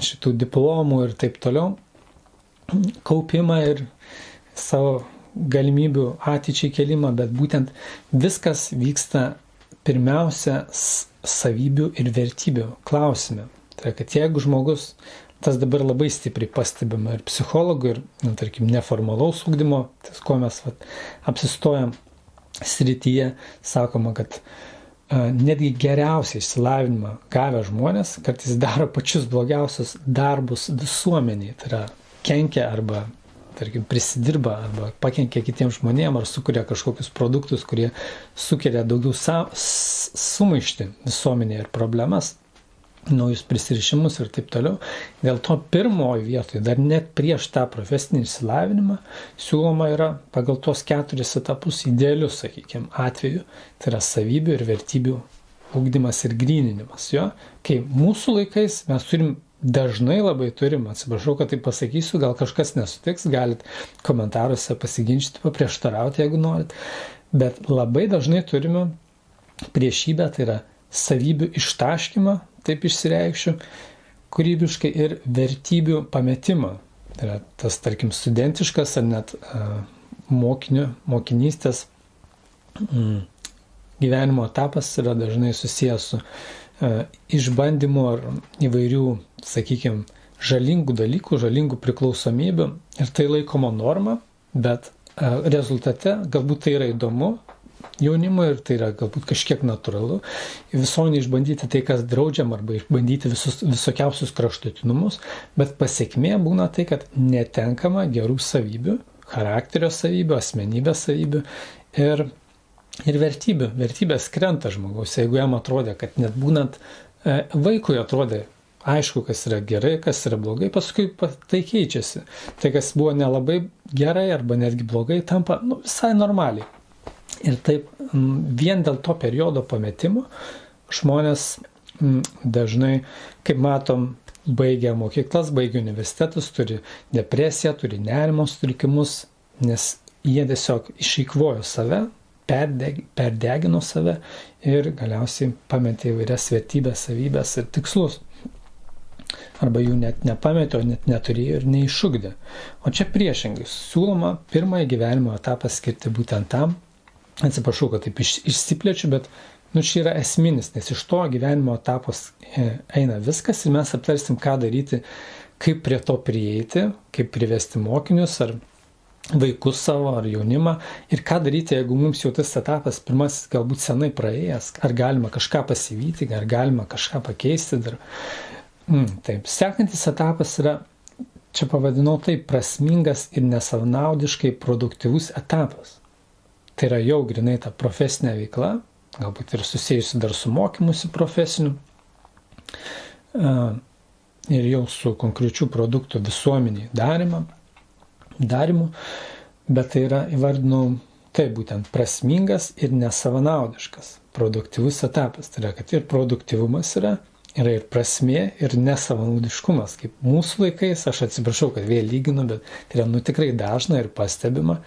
šitų diplomų ir taip toliau, kaupimą ir savo galimybių ateičiai kelimą, bet būtent viskas vyksta pirmiausia savybių ir vertybių klausime. Tai yra, kad jeigu žmogus, tas dabar labai stipriai pastebima ir psichologų, ir, tarkim, neformalaus ugdymo, ties ko mes apsistojam srityje, sakoma, kad netgi geriausiai išsilavinimą gavę žmonės kartais daro pačius blogiausius darbus visuomeniai. Tai yra kenkia arba, tarkim, prisidirba arba pakenkia kitiems žmonėms ar sukuria kažkokius produktus, kurie sukelia daugiau sumaištį visuomenėje ir problemas, naujus prisirišimus ir taip toliau. Dėl to pirmoji vietoje, dar net prieš tą profesinį išsilavinimą, siūloma yra pagal tos 4 etapus idealius, sakykime, atveju, tai yra savybių ir vertybių ugdymas ir gryninimas. Jo? Kai mūsų laikais mes dažnai labai turim, atsiprašau, kad tai pasakysiu, gal kažkas nesutiks, galit komentaruose pasiginčyti, paprieštarauti, jeigu norit, bet labai dažnai turime priešybę, tai yra savybių ištaškymą, taip išsireikšiu, kūrybiškai ir vertybių pametimą. Tai yra tas, tarkim, studentiškas ar net mokinystės gyvenimo etapas yra dažnai susijęs su išbandymu ar įvairių, sakykime, žalingų dalykų, žalingų priklausomybių ir tai laikoma norma, bet rezultate galbūt tai yra įdomu jaunimui ir tai yra galbūt kažkiek natūralu. Visuomenė išbandyti tai, kas draudžiama, arba išbandyti visokiausius kraštutinumus, bet pasiekmė būna tai, kad netenkama gerų savybių, charakterio savybių, asmenybės savybių ir vertybių. Vertybės krenta žmogaus, jeigu jam atrodė, kad net būnant vaikui atrodė aišku, kas yra gerai, kas yra blogai, paskui tai keičiasi. Tai, kas buvo nelabai gerai arba netgi blogai, tampa visai normaliai. Ir taip vien dėl to periodo pametimo žmonės dažnai, kaip matom, baigia mokyklas, baigia universitetus, turi depresiją, turi nerimo sutrikimus, nes jie tiesiog išeikvojo save, perdegino save ir galiausiai pametė įvairias vertybės, savybės ir tikslus. Arba jų net nepametė, o net neturėjo ir neišugdė. O čia priešingai, siūloma pirmąjį gyvenimo etapą skirti būtent tam. Atsiprašau, kad taip išsiplečiu, bet čia yra esminis, nes iš to gyvenimo etapos eina viskas ir mes aptarsim, ką daryti, kaip prie to prieiti, kaip privesti mokinius ar vaikus savo ar jaunimą ir ką daryti, jeigu mums jau tas etapas pirmasis galbūt senai praėjęs, ar galima kažką pasivyti, ar galima kažką pakeisti dar. Taip, sekantis etapas yra, čia pavadinau tai, prasmingas ir nesavanaudiškai produktyvus etapas. Tai yra jau grinai ta profesinė veikla, galbūt ir susijusi dar su mokymusi profesiniu ir jau su konkrečių produktų visuomeniai darymu, bet tai yra, įvardinau, tai būtent prasmingas ir nesavanaudiškas produktyvus etapas. Tai yra, kad ir produktyvumas yra ir prasmė, ir nesavanaudiškumas. Kaip mūsų laikais, aš atsiprašau, kad vėl lyginu, bet tai yra tikrai dažna ir pastebima,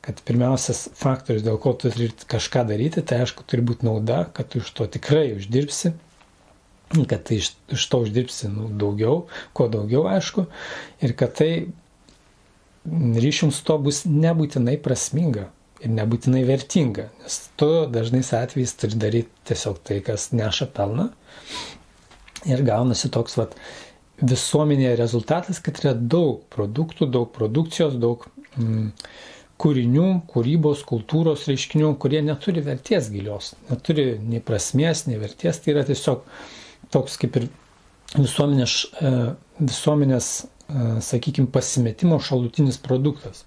kad pirmiausias faktorius, dėl ko tu turi kažką daryti, tai aišku, turi būti nauda, kad tu iš to tikrai uždirbsi, kad tai iš to uždirbsi daugiau, kuo daugiau, aišku, ir kad tai ryšium su to bus nebūtinai prasminga ir nebūtinai vertinga, nes tu dažnais atvejais turi daryti tiesiog tai, kas neša pelną, ir gaunasi toks visuomenėje rezultatas, kad yra daug produktų, daug produkcijos, daug kūrinių, kūrybos, kultūros reiškinių, kurie neturi vertės gilios, neturi nei prasmės, nei vertės, tai yra tiesiog toks kaip ir visuomenės, sakykime, pasimetimo šalutinis produktas.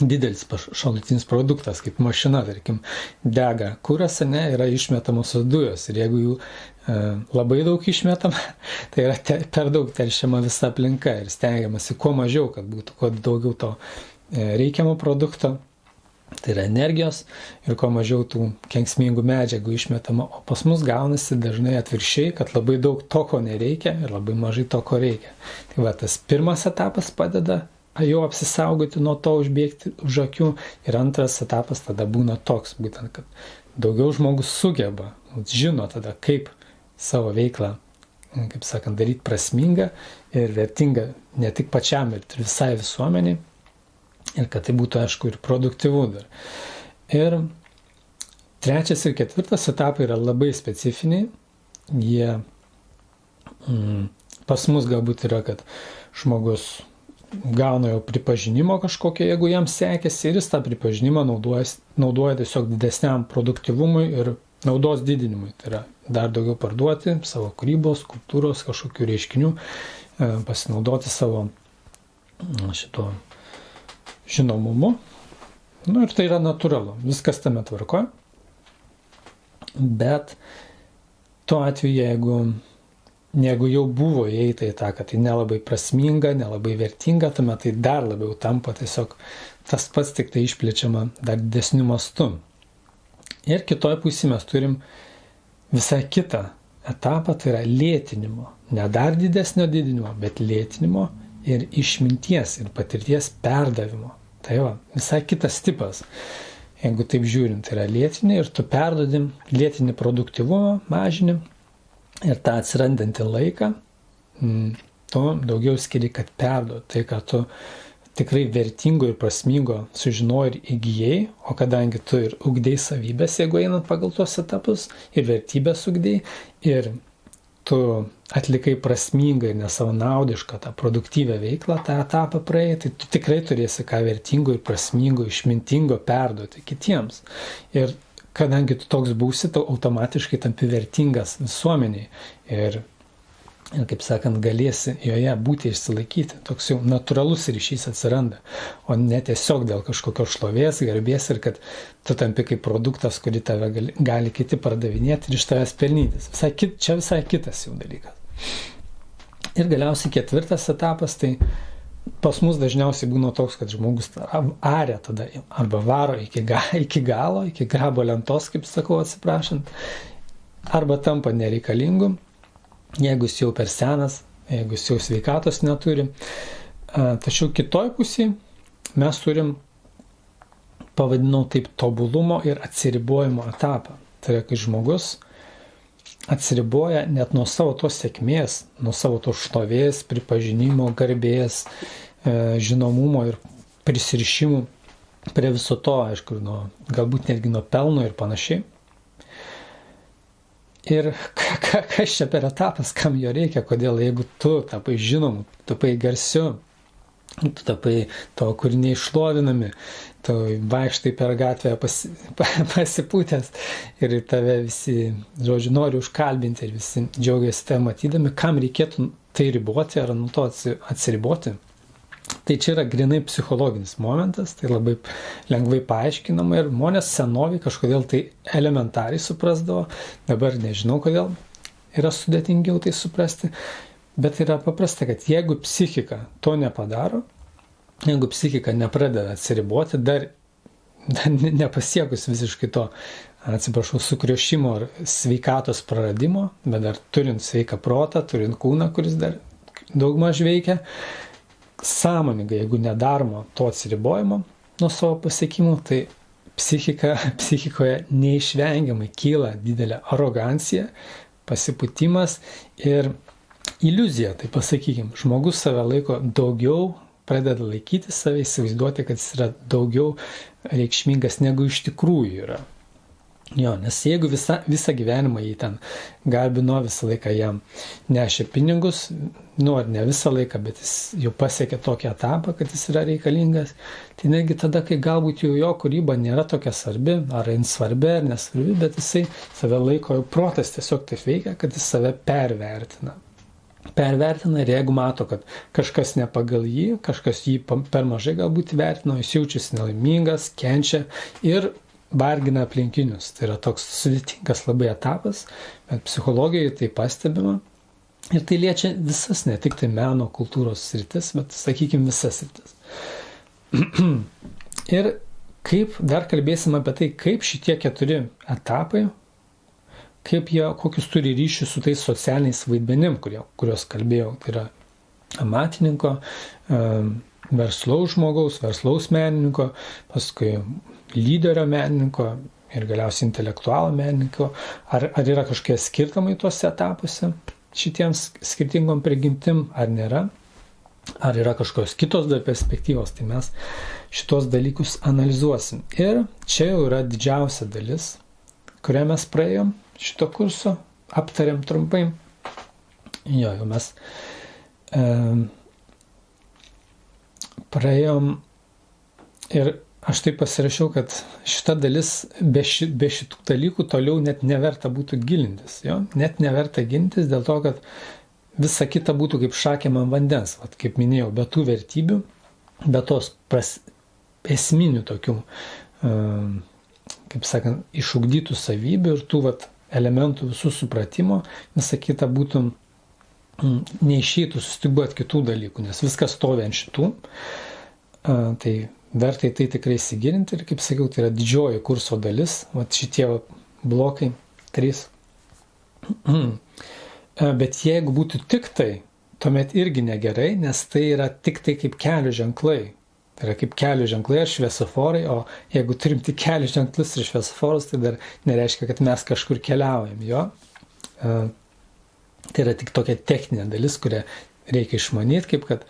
Didelis šalutinis produktas, kaip mašina, tarkim, dega kuras, yra išmetamos dujos. Ir jeigu jų labai daug išmetama, tai yra per daug teršiama visa aplinka ir stengiamasi kuo mažiau, kad būtų kuo daugiau to reikiamo produkto, tai yra energijos, ir kuo mažiau tų kenksmingų medžiagų išmetama. O pas mus gaunasi dažnai atvirkščiai, kad labai daug to, ko nereikia, ir labai mažai to, ko reikia. Tai tas pirmas etapas padeda jau apsisaugoti nuo to, užbėgti už akių, ir antras etapas tada būna toks, būtent, kad daugiau žmogus sugeba, žino tada, kaip savo veiklą, kaip sakant, daryti prasmingą ir vertingą ne tik pačiam, bet ir visai visuomeniai. Ir kad tai būtų, aišku, ir produktyvu dar. Ir trečias ir ketvirtas etapai yra labai specifiniai. Jie pas mus galbūt yra, kad žmogus gauna jau pripažinimo kažkokio, jeigu jam sekėsi, ir jis tą pripažinimą naudoja tiesiog didesniam produktyvumui ir naudos didinimui. Tai yra dar daugiau parduoti savo kūrybos, kultūros, kažkokių reiškinių, pasinaudoti savo šito žinomumu. Ir tai yra natūralu. Viskas tame tvarko. Bet tuo atveju, jeigu jau buvo įeita į tą, kad tai nelabai prasminga, nelabai vertinga, tuomet tai dar labiau tampa tiesiog tas pats, tik tai išplečiama dar didesniu mastu. Ir kitoje pusėje mes turim visai kitą etapą, tai yra lėtinimo. Ne dar didesnio didinimo, bet lėtinimo ir išminties ir patirties perdavimo. Tai visai kitas tipas. Jeigu taip žiūrint, tai yra lėtinė, ir tu perduodi lėtinį produktyvumą, mažinį, ir tą atsirandantį laiką, tu daugiau skiri, kad perduodi tai, ką tu tikrai vertingo ir prasmingo sužinojai ir įgyjai, o kadangi tu ir ugdėjai savybės, jeigu einant pagal tuos etapus, ir vertybės ugdėjai, ir tu atlikai prasmingą ir nesavanaudišką tą produktyvę veiklą, tą etapą praėjai, tai tu tikrai turėsi ką vertingo ir prasmingo, išmintingo perduoti kitiems. Ir kadangi tu toks būsi, tu automatiškai tampi vertingas visuomeniai. Ir kaip sakant, galėsi joje būti išsilaikyti. Toks jau natūralus ryšys atsiranda, o ne tiesiog dėl kažkokios šlovės, garbės, ir kad tu tampi kaip produktas, kurį tave gali kiti pardavinėti ir iš tavęs pelnytis. Čia visai kitas jau dalykas. Ir galiausiai ketvirtas etapas, tai pas mus dažniausiai būna toks, kad žmogus aria tada arba varo iki galo, iki grabo lentos, kaip sakau, atsiprašant, arba tampa nereikalingu, jeigu jis jau per senas, jeigu jis jau sveikatos neturi. Tačiau kitoj pusėje mes turim, pavadinau taip, tobulumo ir atsiribojimo etapą. Tai yra, kai žmogus atsiriboja net nuo savo tos sėkmės, nuo savo tos šlovės, pripažinimo, garbės, žinomumo ir prisirišimų prie viso to, aišku, galbūt netgi nuo pelno ir panašiai. Ir kas čia per etapas, kam jo reikia, kodėl, jeigu tu tapai žinomu, tapai garsiu, tu tapai tavo kūriniai šlovinami, tu vaikštai per gatvę pasipūtęs ir tave visi, žodžiu, nori užkalbinti ir visi džiaugiasi tave matydami, kam reikėtų tai riboti ar nuo to atsiriboti. Tai čia yra grinai psichologinis momentas, tai labai lengvai paaiškinama ir žmonės senoviai kažkodėl tai elementariai suprasdavo, dabar nežinau kodėl yra sudėtingiau tai suprasti, bet yra paprasta, kad jeigu psichika to nepadaro, jeigu psichika nepradeda atsiriboti, dar nepasiekus visiškai to, sukriošimo ar sveikatos praradimo, bet dar turint sveiką protą, turint kūną, kuris dar daugmaž veikia, sąmoningai, jeigu nedaroma to atsiribojimo nuo savo pasiekimų, tai psichikoje neišvengiamai kyla didelė arogancija, pasipūtimas ir iliuzija, tai pasakykim, žmogus save laiko daugiau, pradeda laikyti save, įsivaizduoti, kad jis yra daugiau reikšmingas negu iš tikrųjų yra. Jo, nes jeigu visą gyvenimą jį ten garbino, visą laiką jam nešė pinigus, ar ne visą laiką, bet jis jau pasiekė tokį etapą, kad jis yra reikalingas, tai netgi tada, kai galbūt jau jo kūryba nėra tokia svarbi, ar jin svarbi, ar nesvarbi, bet jisai save laiko, jau protas tiesiog taip veikia, kad jis save pervertina ir jeigu mato, kad kažkas ne pagal jį, kažkas jį per mažai galbūt įvertino, jis jaučiasi nelaimingas, kenčia ir vargina aplinkinius. Tai yra toks sudėtingas labai etapas, bet psichologijoje tai pastebima ir tai liečia visas, ne tik tai meno, kultūros sritis, bet sakykime visas sritis. Ir dar kalbėsim apie tai, kaip šitie 4 etapai, kokius turi ryšius su tais socialiniais vaidmenim, kuriuos kalbėjau. Tai yra amatininko, verslaus žmogaus, verslaus menininko, paskui lyderio menininko ir galiausiai intelektualo menininko. Ar yra kažkokie skirtumai tuose etapuose šitiems skirtingom prigimtim, ar nėra? Ar yra kažkokios kitos dar perspektyvos? Tai mes šitos dalykus analizuosim. Ir čia jau yra didžiausia dalis, kurią mes praėjom šito kurso, aptarėm trumpai. Jau mes praėjom ir aš taip pasirašiau, kad šita dalis be šitų dalykų toliau net neverta būtų gilintis. Jo? Net neverta gilintis dėl to, kad visa kita būtų kaip šakėm ant vandens. Vat, kaip minėjau, be tų vertybių, be tos esminių tokių, kaip sakant, išugdytų savybių ir tų elementų visų supratimo, visa kita būtų neišeitų sustyguoti kitų dalykų, nes viskas stovi ant šitų. Tai verta į tai tikrai įsigilinti ir, kaip sakiau, tai yra didžioji kurso dalis, šitie blokai 3. Bet jeigu būtų tik tai, tuomet irgi negerai, nes tai yra tik tai kaip kelio ženklai. Tai yra kaip kelio ženklai ar šviesoforai, o jeigu turim tik kelio ženklus ir šviesoforus, tai dar nereiškia, kad mes kažkur keliaujam, jo. Tai yra tik tokia techninė dalis, kurią reikia išmanyti, kaip kad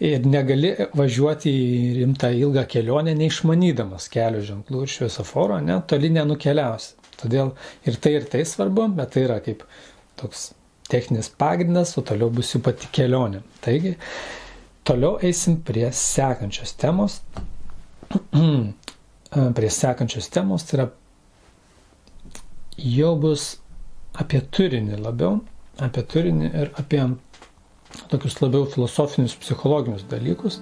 ir negali važiuoti į rimtą ilgą kelionę neišmanydamas kelio ženklų ir šviesoforo, ne, toli nenukeliausi. Todėl ir tai svarbu, bet tai yra kaip toks techninis pagrindas, o toliau bus jų pati kelionė. Taigi, toliau eisim prie sekančios temos. Prie sekančios temos, tai yra jau bus apie turinį labiau, apie turinį ir apie tokius labiau filosofinius, psichologinius dalykus.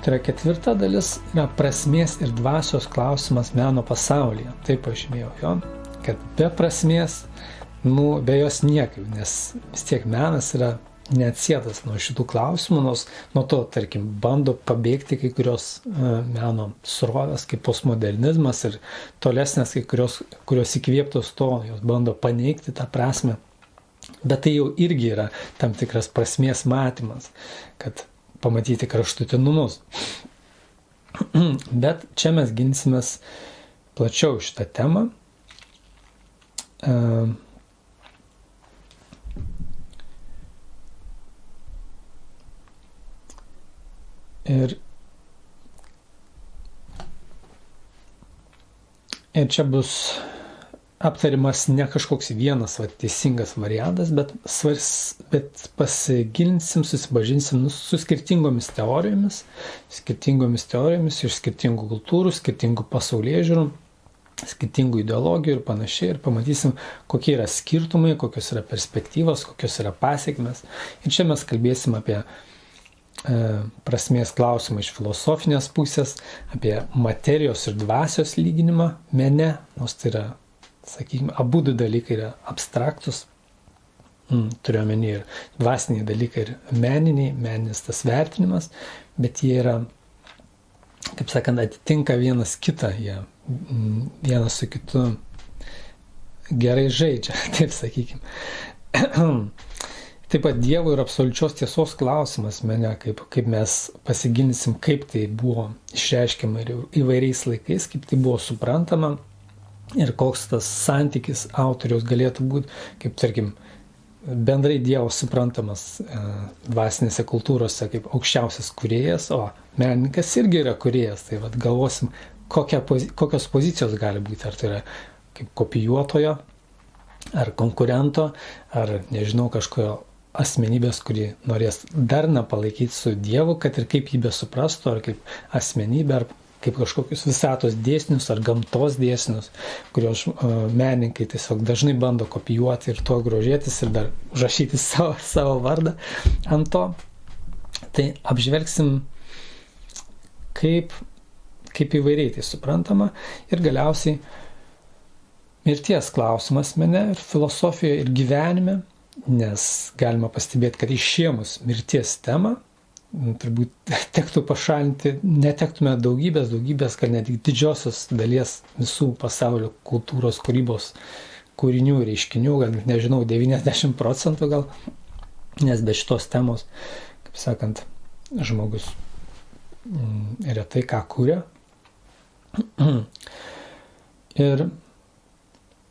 Tai yra 4 dalis, yra prasmės ir dvasios klausimas meno pasaulyje. Taip pažymėjau, jo, kad be prasmės, be jos niekaip, nes vis tiek menas yra neatsietas nuo šitų klausimų, nuo to, tarkim, bando pabėgti kai kurios meno srovės, kaip postmodernizmas ir tolesnės kai kurios įkvėptos to, jos bando paneigti tą prasmę. Bet tai jau irgi yra tam tikras prasmės matymas, kad pamatyti kraštutinumus. Bet čia mes ginsimės plačiau šitą temą. Ir čia bus aptarimas ne kažkoks vienas teisingas variantas, bet pasigilinsim, susipažinsim su skirtingomis teorijomis iš skirtingų kultūrų, skirtingų pasaulėžiūrų, skirtingų ideologijų ir panašiai, ir pamatysim, kokie yra skirtumai, kokios yra perspektyvos, kokios yra pasekmės. Ir čia mes kalbėsim apie prasmės klausimą iš filosofinės pusės, apie materijos ir dvasios lyginimą mene, nors tai yra, sakykime, abu du dalykai yra abstraktus, turiu omeny ir dvasiniai dalykai ir meninis tas vertinimas, bet jie yra kaip sakant, atitinka vienas kitą, jie vienas su kitu gerai žaidžia, taip sakykime. Taip pat Dievo ir absoliučios tiesos klausimas mene, kaip mes pasigilinsim, kaip tai buvo išreiškiama ir įvairiais laikais, kaip tai buvo suprantama ir koks tas santykis autoriaus galėtų būti, kaip tarkim, bendrai Dievas suprantamas dvasinėse kultūrose kaip aukščiausias kūrėjas, o menininkas irgi yra kūrėjas. Tai vat galvosim, kokios pozicijos gali būti, ar tai yra kaip kopijuotojo, ar konkurento, ar nežinau kažkojo asmenybės, kuri norės darną palaikyti su Dievu, kad ir kaip jį besuprastų, ar kaip asmenybę, ar kaip kažkokius visatos dėsnius, ar gamtos dėsnius, kurios menininkai tiesiog dažnai bando kopijuoti ir tuo grožėtis ir dar užrašyti savo vardą ant to. Tai apžvelgsim, kaip įvairiai tai suprantama ir galiausiai mirties klausimas mene ir filosofijoje ir gyvenime, nes galima pastebėti, kad išėmus mirties temą, turbūt tektų pašalinti, netektume daugybės, kad net didžiosios dalies visų pasaulio kultūros kūrybos kūrinių, reiškinių, gal nežinau, 90% gal, nes be šitos temos, kaip sakant, žmogus retai ką kūrė.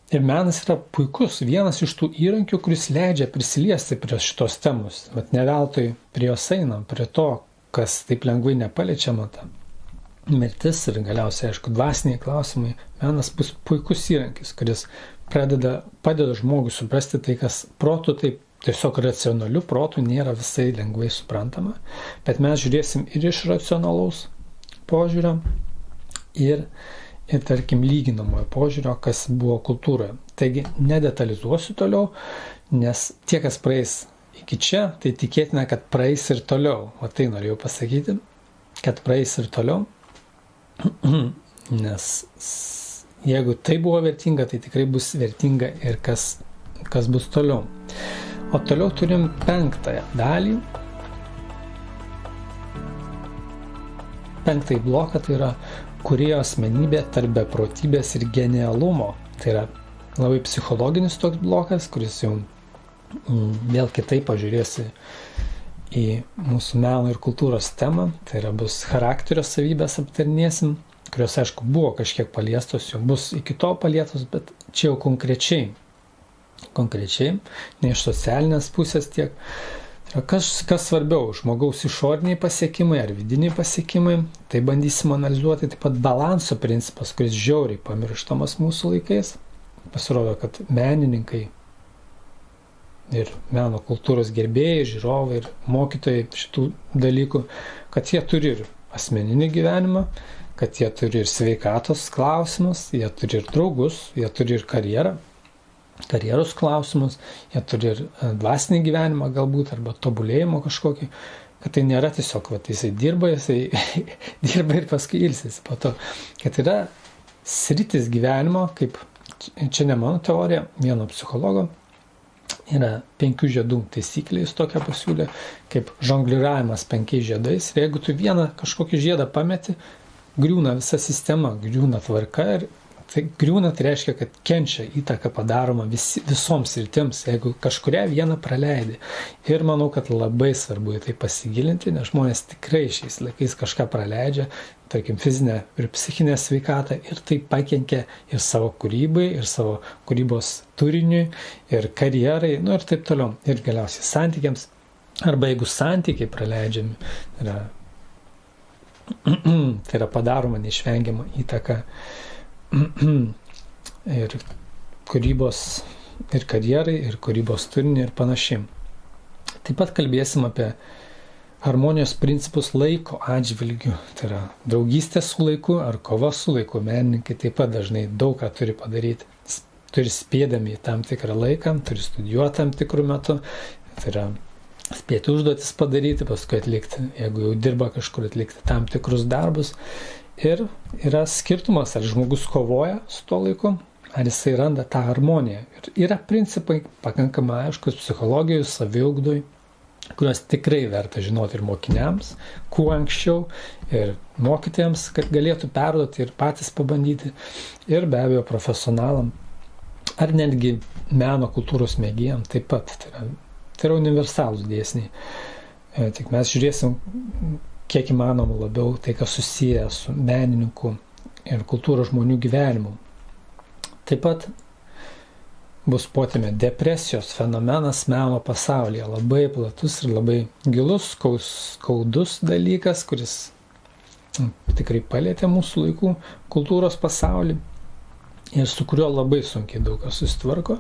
Ir menas yra puikus, vienas iš tų įrankių, kuris leidžia prisiliesti prie šitos temos, bet ne veltui prie jos einam, prie to, kas taip lengvai nepaliečiama, ta mirtis ir galiausiai, aišku, dvasiniai klausimai. Menas bus puikus įrankis, kuris padeda žmogui suprasti tai, kas protu, taip tiesiog racionaliu protu nėra visai lengvai suprantama, bet mes žiūrėsim ir iš racionalaus požiūrio ir tarkim lyginamojo požiūrio, kas buvo kultūroje. Taigi nedetalizuosiu toliau, nes tie, kas praeis iki čia, tai tikėtina, kad praeis ir toliau. O tai norėjau pasakyti, kad praeis ir toliau, nes jeigu tai buvo vertinga, tai tikrai bus vertinga ir kas bus toliau. O toliau turim 5 dalį. 5 bloką, tai yra kūrėjo asmenybė tarp beprotybės ir genialumo. Tai yra labai psichologinis toks blokas, kuris jau vėl kitaip pažiūrėsi į mūsų meno ir kultūros temą. Tai yra bus charakterio savybės aptarinėsim, kurios, aišku, buvo kažkiek paliestos, jau bus iki to palietos, bet čia jau konkrečiai, ne iš socialinės pusės tiek. Kas svarbiau, žmogaus išoriniai pasiekimai ar vidiniai pasiekimai, tai bandysim analizuoti. Taip pat balanso principas, kuris žiauriai pamirštamas mūsų laikais. Pasirodo, kad menininkai ir meno kultūros gerbėjai, žiūrovai ir mokytojai šitų dalykų, kad jie turi ir asmeninį gyvenimą, kad jie turi ir sveikatos klausimus, jie turi ir draugus, jie turi ir karjeros klausimus, jie turi ir dvasinį gyvenimą galbūt, arba tobulėjimo kažkokį, kad tai nėra tiesiog, jisai dirba ir paskui ilsisi po to, kad yra sritis gyvenimo, kaip, čia ne mano teorija, vieno psichologo, yra 5 žiedų taisyklė, jis tokia pasiūlė, kaip žongliravimas 5 žiedais, ir jeigu tu vieną kažkokį žiedą pameti, griūna visa sistema, griūna tvarka ir tai griūna, tai reiškia, kad kenčia įtaka padaroma visoms sritims, jeigu kažkuria vieną praleidi. Ir manau, kad labai svarbu į tai pasigilinti, nes žmonės tikrai šiais laikais kažką praleidžia, tarkim fizinę ir psichinę sveikatą, ir tai pakenkia ir savo kūrybai, ir savo kūrybos turiniui, ir karjerai, ir taip toliau. Ir galiausiai santykiams, arba jeigu santykiai praleidžiami, tai yra padaroma neišvengiama įtaka ir kūrybos, ir karjerai, ir kūrybos turinį ir panašiai. Taip pat kalbėsim apie harmonijos principus laiko atžvilgių, tai yra draugystė su laiku ar kova su laiku. Menininkai taip pat dažnai daug ką turi padaryti, turi spėdami į tam tikrą laiką, turi studijuoti tam tikrų metų, tai yra spėti užduotis padaryti, paskui atlikti, jeigu jau dirba kažkur, atlikti tam tikrus darbus. Ir yra skirtumas, ar žmogus kovoja su tuo laiku, ar jisai randa tą harmoniją. Ir yra principai pakankamai aiškus psichologijai, saviugdoj, kuriuos tikrai verta žinoti ir mokiniams, kuo anksčiau, ir mokytojams, kad galėtų perduoti ir patys pabandyti, ir be abejo profesionalam, ar netgi meno kultūros mėgėjam taip pat. Tai yra universalūs dėsniai. Tik mes žiūrėsim, kiek įmanoma labiau tai, kas susiję su menininkų ir kultūros žmonių gyvenimu. Taip pat bus potėmė depresijos fenomenas meno pasaulyje. Labai platus ir labai gilus, skaudus dalykas, kuris tikrai palietė mūsų laikų kultūros pasaulį ir su kuriuo labai sunkiai daug kas susitvarko.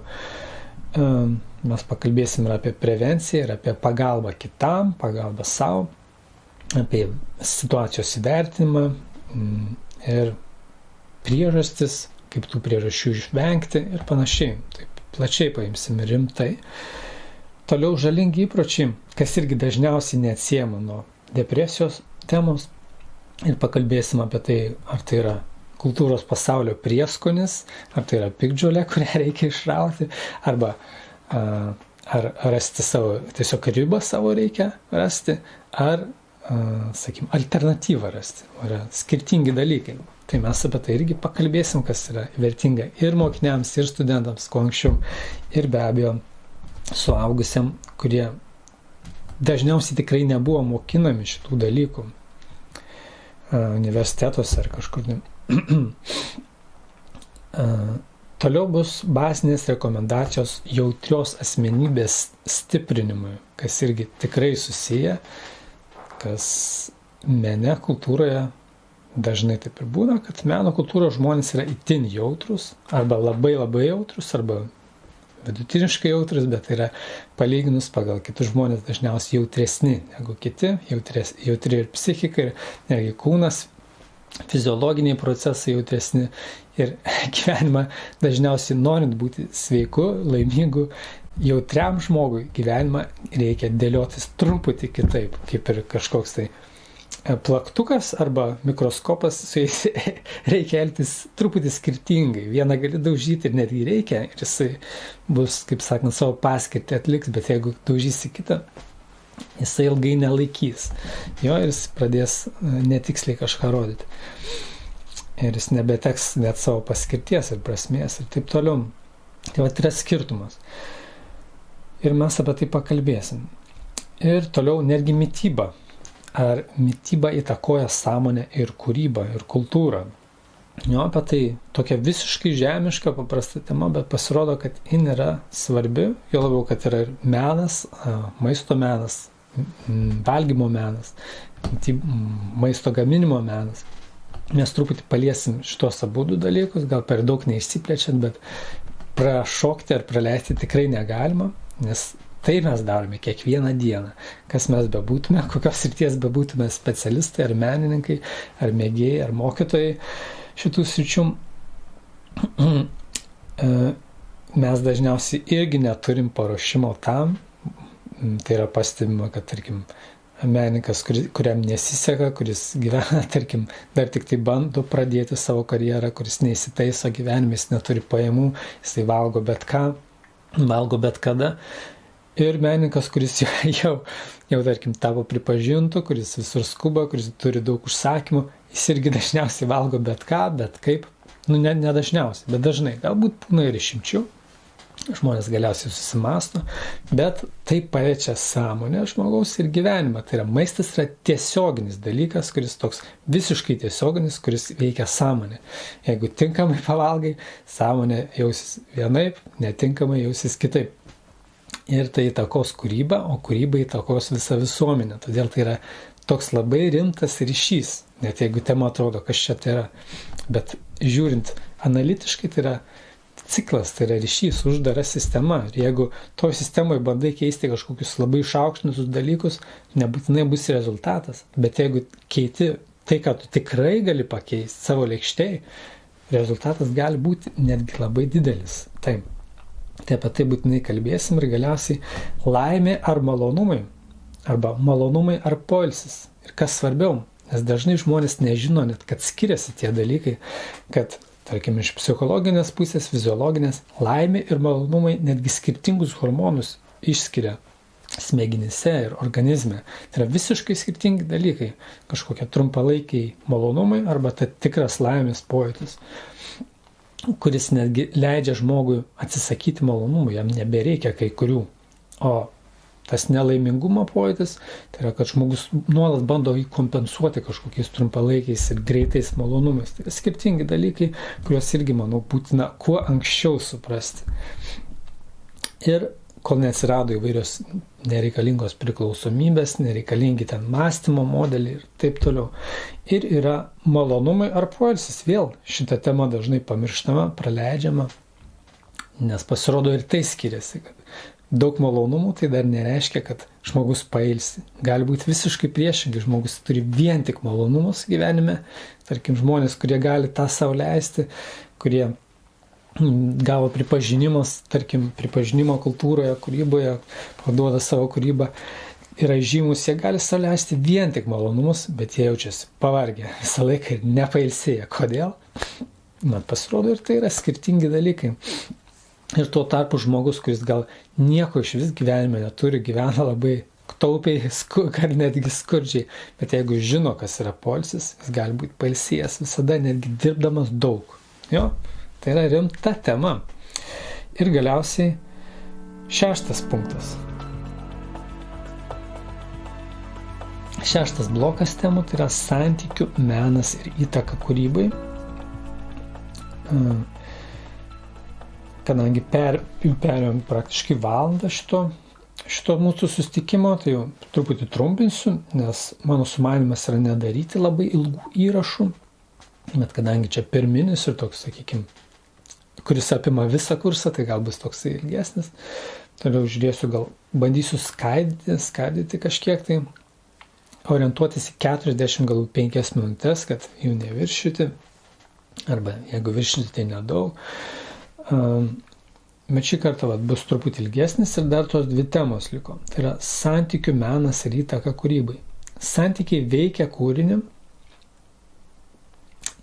Mes pakalbėsim ir apie prevenciją, ir apie pagalbą kitam, pagalbą savo, apie situacijos įvertinimą ir priežastis, kaip tų priežasčių išvengti ir panašiai. Taip plačiai paimsim rimtai. Toliau žalingi įpročiai, kas irgi dažniausiai neatsiejama nuo depresijos temos. Ir pakalbėsim apie tai, ar tai yra kultūros pasaulio prieskonis, ar tai yra piktžolė, kurią reikia išrauti, arba ar rasti savo, tiesiog ribą savo reikia rasti, ar, sakykim, alternatyvą rasti. Yra skirtingi dalykai. Tai mes apie tai irgi pakalbėsim, kas yra vertinga ir mokiniams, ir studentams, kuo anksčiau, ir be abejo suaugusiam, kurie dažniausiai tikrai nebuvo mokinami šitų dalykų universitetuose ar kažkur. Toliau bus bazinės rekomendacijos jautrios asmenybės stiprinimui, kas irgi tikrai susiję, kas mene kultūroje dažnai taip ir būna, kad meno kultūros žmonės yra itin jautrus, arba labai labai jautrus, arba vidutiniškai jautrus, bet tai yra palyginus pagal kitus žmonės dažniausiai jautresni negu kiti, jautri ir psichika, ir netgi kūnas, fiziologiniai procesai jautresni, ir gyvenimą dažniausiai norint būti sveiku, laimingu, jautriam žmogui gyvenimą reikia dėliotis truputį kitaip, kaip ir kažkoks tai plaktukas arba mikroskopas, su jais reikia elgtis truputį skirtingai. Vieną gali daužyti ir netgi reikia, ir jisai bus, kaip sakant, savo paskirtį atliks, bet jeigu daužysi kitą, jisai ilgai nelaikys. Jo, ir jis pradės netiksliai kažką rodyti. Ir jis nebeteks net savo paskirties ir prasmės ir taip toliau. Tai va, yra skirtumas. Ir mes apie tai pakalbėsim. Ir toliau netgi mityba. Ar mityba įtakoja sąmonę ir kūrybą, ir kultūrą. Jo, apie tai tokia visiškai žemiška, paprasta tema, bet pasirodo, kad jin yra svarbi, jo labiau, kad yra ir menas, maisto menas, valgymo menas, maisto gaminimo menas. Mes truputį paliesim šitos abudu dalykus, gal per daug neišsiplečiant, bet prašokti ar praleisti tikrai negalima, nes tai mes darome kiekvieną dieną. Kas mes bebūtume, kokios srities bebūtume specialistai, ar menininkai, ar mėgėjai, ar mokytojai šitų sričių, mes dažniausiai irgi neturim paruošimo tam. Tai yra pastebima, kad, tarkim, menininkas, kuriam nesiseka, kuris gyvena, tarkim, dar tik tai bando pradėti savo karjerą, kuris neįsitaiso gyvenime, jis neturi pajamų, jisai valgo bet ką, valgo bet kada. Ir menininkas, kuris jau tarkim, tapo pripažintų, kuris visur skuba, kuris turi daug užsakymų, jis irgi dažniausiai valgo bet ką, bet kaip, ne dažniausiai, bet dažnai, galbūt būna ir išimčių, žmonės galiausiai susimasto, bet tai paliečia sąmonę žmogaus ir gyvenimą. Tai yra, maistas yra tiesioginis dalykas, kuris toks visiškai tiesioginis, kuris veikia sąmonę. Jeigu tinkamai pavalgai, sąmonė jausis vienaip, netinkamai jausis kitaip. Ir tai įtakos kūrybą, o kūryba įtakos visą visuomenę. Todėl tai yra toks labai rimtas ryšys, net jeigu tema atrodo, kas čia tai yra. Bet žiūrint analitiškai, tai yra ciklas, tai yra ryšys, uždara sistema. Ir jeigu to sistemoje bandai keisti kažkokius labai išaukštintus dalykus, nebūtinai bus rezultatas. Bet jeigu keiti tai, ką tu tikrai gali pakeisti savo lėkštėj, rezultatas gali būti netgi labai didelis. Taip. Tai apie tai būtinai kalbėsim ir galiausiai laimė ar malonumai, arba malonumai ar poilsis. Ir kas svarbiau, nes dažnai žmonės nežino net, kad skiriasi tie dalykai, kad, tarkim, iš psichologinės pusės, fiziologinės, laimė ir malonumai netgi skirtingus hormonus išskiria smegenyse ir organizme. Tai yra visiškai skirtingi dalykai. Kažkokie trumpalaikiai malonumai arba tai tikras laimės pojūtis, kuris netgi leidžia žmogui atsisakyti malonumų, jam nebereikia kai kurių. O tas nelaimingumo pojūtis, tai yra, kad žmogus nuolat bando jį kompensuoti kažkokiais trumpalaikiais ir greitais malonumais. Tai yra skirtingi dalykai, kuriuos irgi, manau, būtina kuo anksčiau suprasti. Ir kol neatsirado įvairios nereikalingos priklausomybės, nereikalingi ten mąstymo modeliai ir taip toliau. Ir yra malonumai ar poilsis. Vėl šita tema dažnai pamirštama, praleidžiama, nes pasirodo ir tai skiriasi. Daug malonumų tai dar nereiškia, kad žmogus pailsi. Gali būti visiškai priešingai, žmogus turi vien tik malonumus gyvenime. Tarkim, žmonės, kurie gali tą sau leisti, kurie gavo pripažinimus, tarkim, pripažinimo kultūroje, kūryboje, paduoda savo kūrybą, yra žymus, jie gali sau leisti vien tik malonumus, bet jie jaučiasi pavargę visą laiką ir nepailsėję. Kodėl? Man pasirodo, ir tai yra skirtingi dalykai. Ir tuo tarpu žmogus, kuris gal nieko iš vis gyvenime neturi, gyvena labai taupiai, ar netgi skurdžiai, bet jeigu žino, kas yra poilsis, jis gali būti pailsėjęs visada, netgi dirbdamas daug. Jo? Tai yra rimta tema. Ir galiausiai 6 punktas. 6 blokas temų tai yra santykių, menas ir įtaka kūrybai. Kadangi perėjom praktiškai valandą šito mūsų susitikimo, tai jau truputį trumpinsiu, nes mano sumanymas yra nedaryti labai ilgų įrašų, bet kadangi čia pirminis ir toks, sakykime, kuris apima visą kursą, tai gal bus toks ilgesnis. Toliau žiūrėsiu, gal bandysiu skardyti kažkiek, tai orientuotis į 40, galbūt 5 minutės, kad jų neviršyti, arba jeigu viršyti, tai nedaug. Bet šį kartą bus truputį ilgesnis ir dar tos 2 temos liko. Tai yra santykių, menas ir įtaka kūrybai. Santykiai veikia kūrinį,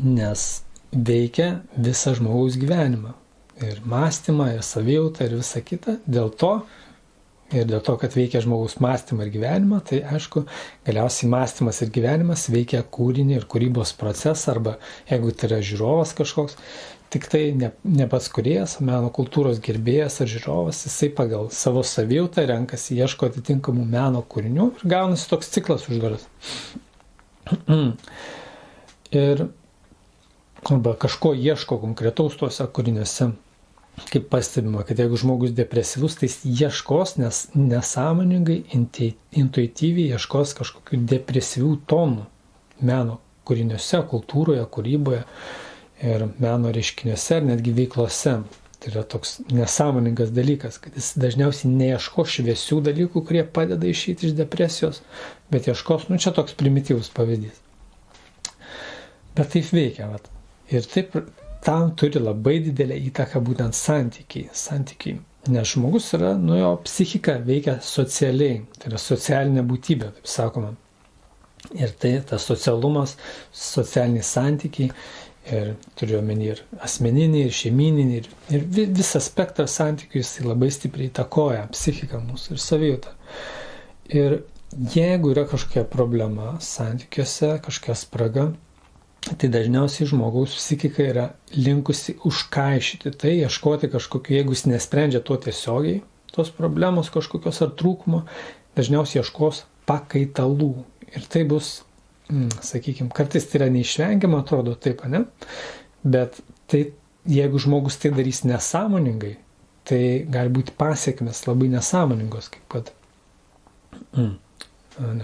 nes veikia visą žmogaus gyvenimą. Ir mąstymą, ir savijautą, ir visą kitą. Dėl to, kad veikia žmogaus mąstymą ir gyvenimą, tai aišku, galiausiai mąstymas ir gyvenimas veikia kūrinį ir kūrybos procesą, arba jeigu tai yra žiūrovas kažkoks, tik tai ne pats kūrėjas, meno kultūros gerbėjas ar žiūrovas, jisai pagal savo savijautą renkasi, ieško atitinkamų meno kūrinių ir gaunasi toks ciklas uždaras. Ir arba kažko ieško konkretaus tuose kūriniuose, kaip pastebima, kad jeigu žmogus depresyvus, tai jis ieškos, nes nesąmoningai, intuityviai ieškos kažkokių depresyvių tonų meno kūriniuose, kultūroje, kūryboje ir meno reiškiniuose, ar netgi veiklose. Tai yra toks nesąmoningas dalykas, kad jis dažniausiai neieško šviesių dalykų, kurie padeda išeiti iš depresijos, bet ieškos, čia toks primityvus pavyzdys. Bet taip veikia, Ir taip tam turi labai didelę įtaką būtent santykiai. Nes žmogus yra, jo psichika veikia socialiai, tai yra socialinė būtybė, taip sakoma. Ir tai tas socialumas, socialiniai santykiai, ir turiu omeny ir asmeninį, ir šeiminį, ir visą spektrą santykių jis labai stipriai įtakoja psichiką mūsų ir savijautą. Ir jeigu yra kažkokia problema santykiuose, kažkokia spraga, tai dažniausiai žmogaus psichika yra linkusi užkaišyti tai, ieškoti kažkokiu, jeigu jis nesprendžia to tiesiogiai, tos problemos kažkokios ar trūkumo, dažniausiai ieškos pakaitalų. Ir tai bus, sakykime, kartais tai yra neišvengiama, atrodo taip, ne? Bet tai, jeigu žmogus tai darys nesąmoningai, tai gali būti pasiekmes labai nesąmoningos, kaip kad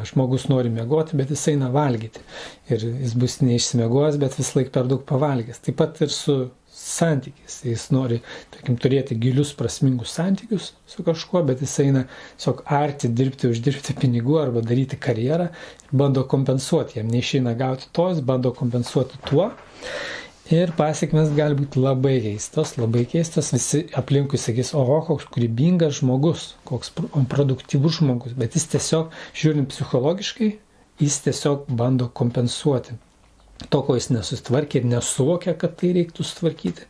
žmogus nori miegoti, bet jis eina valgyti. Ir jis bus neišsimiegojęs, bet vis laik per daug pavalgęs. Taip pat ir su santykiais. Jis nori, tarkim, turėti gilius prasmingus santykius su kažkuo, bet jis eina tiesiog arti, dirbti, uždirbti pinigų arba daryti karjerą ir bando kompensuoti. Jam neišeina gauti to, jis bando kompensuoti tuo. Ir pasiekmes gali būti labai keistos, visi aplinkui sakys, koks kūrybingas žmogus, koks produktyvus žmogus, bet jis tiesiog, žiūrint psichologiškai, jis tiesiog bando kompensuoti to, ko jis nesusitvarkė ir nesuvokia, kad tai reiktų sutvarkyti.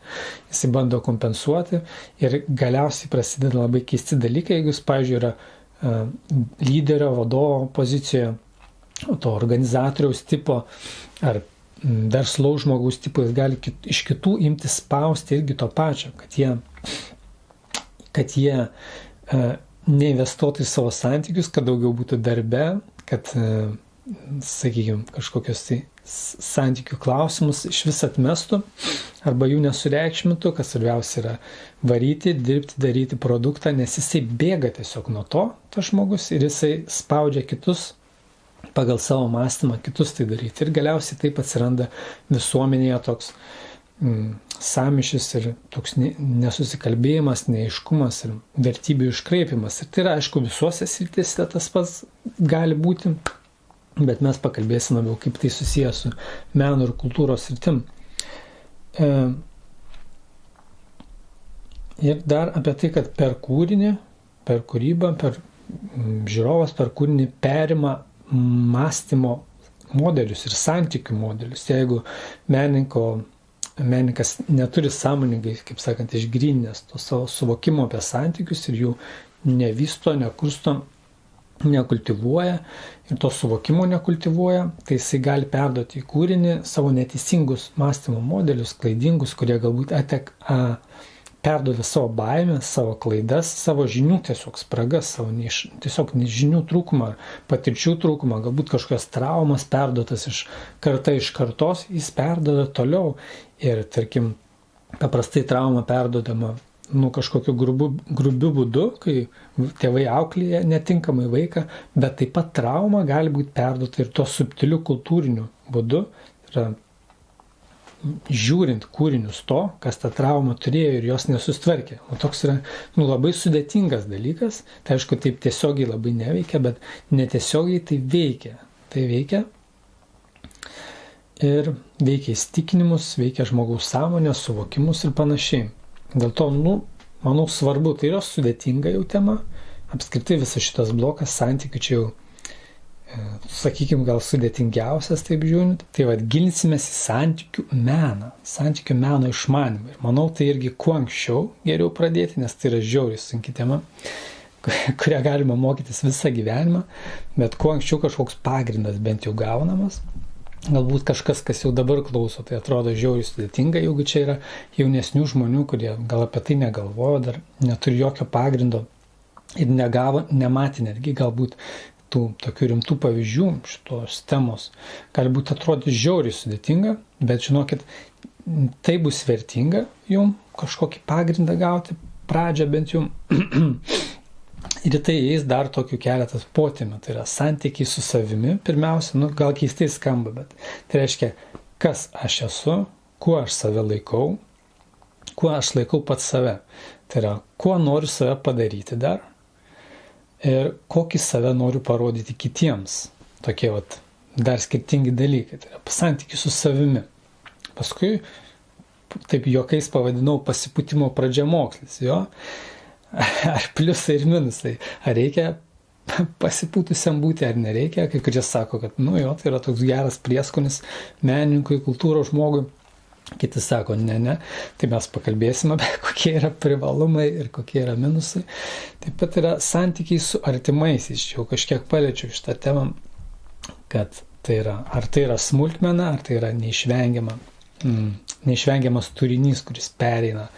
Jis bando kompensuoti ir galiausiai prasideda labai keisti dalykai, jeigu jis, pavyzdžiui, yra lyderio, vadovo pozicijoje, to organizatoriaus tipo ar verslaus žmogaus tipo, jis gali iš kitų imti spausti irgi to pačio, kad jie neinvestuotų į savo santykius, kad daugiau būtų darbe, kad, sakykime, kažkokios tai santykių klausimus iš vis atmestų arba jų nesureikšmintų, kas svarbiausia yra varyti, dirbti, daryti produktą, nes jisai bėga tiesiog nuo to, tas žmogus, ir jisai spaudžia kitus pagal savo mąstymą, kitus tai daryti. Ir galiausiai taip atsiranda visuomenėje toks sąmyšis ir toks nesusikalbėjimas, neaiškumas ir vertybių iškraipimas. Ir tai yra, aišku, visuose srityse tas pats gali būti, bet mes pakalbėsime labiau, kaip tai susijęs su meno ir kultūros sritim. Ir dar apie tai, kad per kūrinį, per kūrybą, per žiūrovas, per kūrinį perima mąstymo modelius ir santykių modelius. Jeigu menininkas neturi sąmoningai, kaip sakant, išgryninęs to savo suvokimo apie santykius ir jų nevysto, nekursto, nekultivuoja ir to suvokimo nekultivuoja, tai jisai gali perduoti į kūrinį savo neteisingus mąstymo modelius, klaidingus, kurie galbūt perduoda savo baimę, savo klaidas, savo žinių tiesiog spragas, savo tiesiog žinių trūkumą, patirčių trūkumą, galbūt kažkokias traumas perduotas iš kartos, jis perduoda toliau. Ir, tarkim, paprastai trauma perduodama kažkokiu grubiu būdu, kai tėvai auklėja netinkamai vaiką, bet taip pat trauma gali būti perduota ir to subtiliu kultūriniu būdu. Tai yra, žiūrint kūrinius to, kas tą traumą turėjo ir jos nesustvarkė. O toks yra labai sudėtingas dalykas. Tai aišku, taip tiesiogiai labai neveikia, bet netiesiogiai tai veikia. Tai veikia ir veikia įsitikinimus, veikia žmogaus sąmonę, suvokimus ir panašiai. Dėl to, manau, svarbu, tai yra sudėtinga jau tema. Apskritai visas šitas blokas santykių čia jau sakykime, gal sudėtingiausias, taip žiūrint, tai gilinsimės į santykių meno išmanymą. Ir manau, tai irgi kuo anksčiau geriau pradėti, nes tai yra žiauriai sunki tema, kurią galima mokytis visą gyvenimą, bet kuo anksčiau kažkoks pagrindas bent jau gaunamas. Galbūt kažkas, kas jau dabar klauso, tai atrodo žiauriai sudėtinga, jeigu čia yra jaunesnių žmonių, kurie gal apie tai negalvojo, dar neturi jokio pagrindo ir nematė netgi galbūt tų tokių rimtų pavyzdžių šitos temos. Gali būti atrodyti žiauriai sudėtinga, bet žinokit, tai bus vertinga jum kažkokį pagrindą gauti, pradžią bent jum. Ir tai eis dar tokių keletas potėmių. Tai yra santykiai su savimi, pirmiausia, gal keistai skamba, bet tai reiškia, kas aš esu, kuo aš save laikau, kuo aš laikau pats save. Tai yra, kuo noriu save padaryti dar. Ir kokį save noriu parodyti kitiems. Tokie dar skirtingi dalykai. Tai yra santykiai su savimi. Paskui, taip juokais pavadinau, pasipūtimo pradžiamokslis. Jo? Ar pliusai ir minusai. Ar reikia pasipūtusiam būti, ar nereikia. Kai kurie sako, kad tai yra toks geras prieskonis menininkui, kultūros žmogui. Kiti sako, ne, tai mes pakalbėsime apie kokie yra privalumai ir kokie yra minusai. Taip pat yra santykiai su artimaisiais. Jau kažkiek paliečiau šitą temą, kad tai yra, ar tai yra smulkmena, ar tai yra neišvengiamas turinys, kuris pereina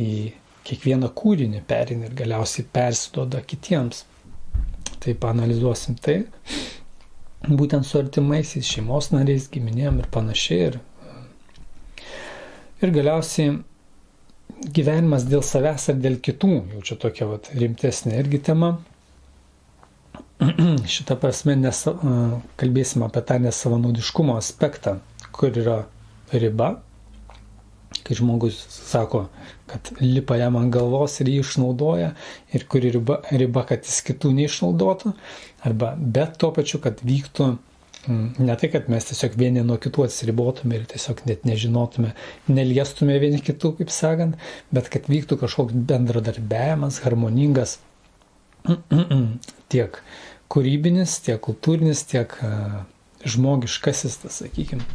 į kiekvieną kūrinį, pereina ir galiausiai persiduoda kitiems. Taip analizuosim tai. Būtent su artimaisiais, šeimos nariais, giminėm ir panašiai. Ir galiausiai gyvenimas dėl savęs ar dėl kitų, jau čia tokia rimtesnė irgi tema. Šitą prasme kalbėsime apie tą nesavanaudiškumo aspektą, kur yra riba, kai žmogus sako, kad lipa jam ant galvos ir jį išnaudoja, ir kur riba, kad jis kitų neišnaudotų, arba bet tuo pačiu, kad vyktų ne tai, kad mes tiesiog vieni nuo kitų atsiribotume ir tiesiog net nežinotume, neliestume vieni kitų, kaip sakant, bet kad vyktų kažkoks bendradarbiavimas, harmoningas, tiek kūrybinis, tiek kultūrinis, tiek žmogiškasis, tas, sakykime,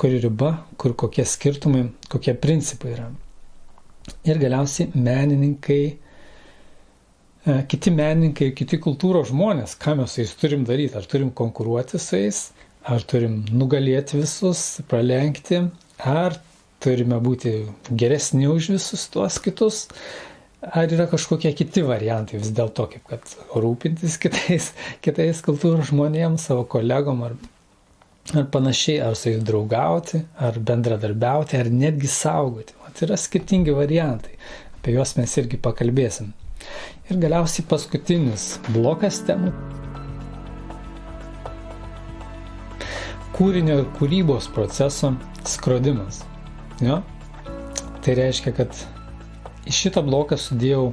kur riba, kur kokie skirtumai, kokie principai yra. Ir galiausiai menininkai kiti menininkai, kiti kultūros žmonės, ką mes su jais turim daryti, ar turim konkuruoti su jais, ar turim nugalėti visus, pralenkti, ar turime būti geresni už visus tuos kitus, ar yra kažkokie kiti variantai vis dėlto, kaip kad rūpintis kitais kultūros žmonėms, savo kolegom, ar panašiai, ar su jais draugauti, ar bendradarbiauti, ar netgi saugoti. Tai yra skirtingi variantai, apie juos mes irgi pakalbėsim. Ir galiausiai paskutinis blokas temų. Kūrinio ir kūrybos proceso skrodimas. Jo? Tai reiškia, kad į šitą bloką sudėjau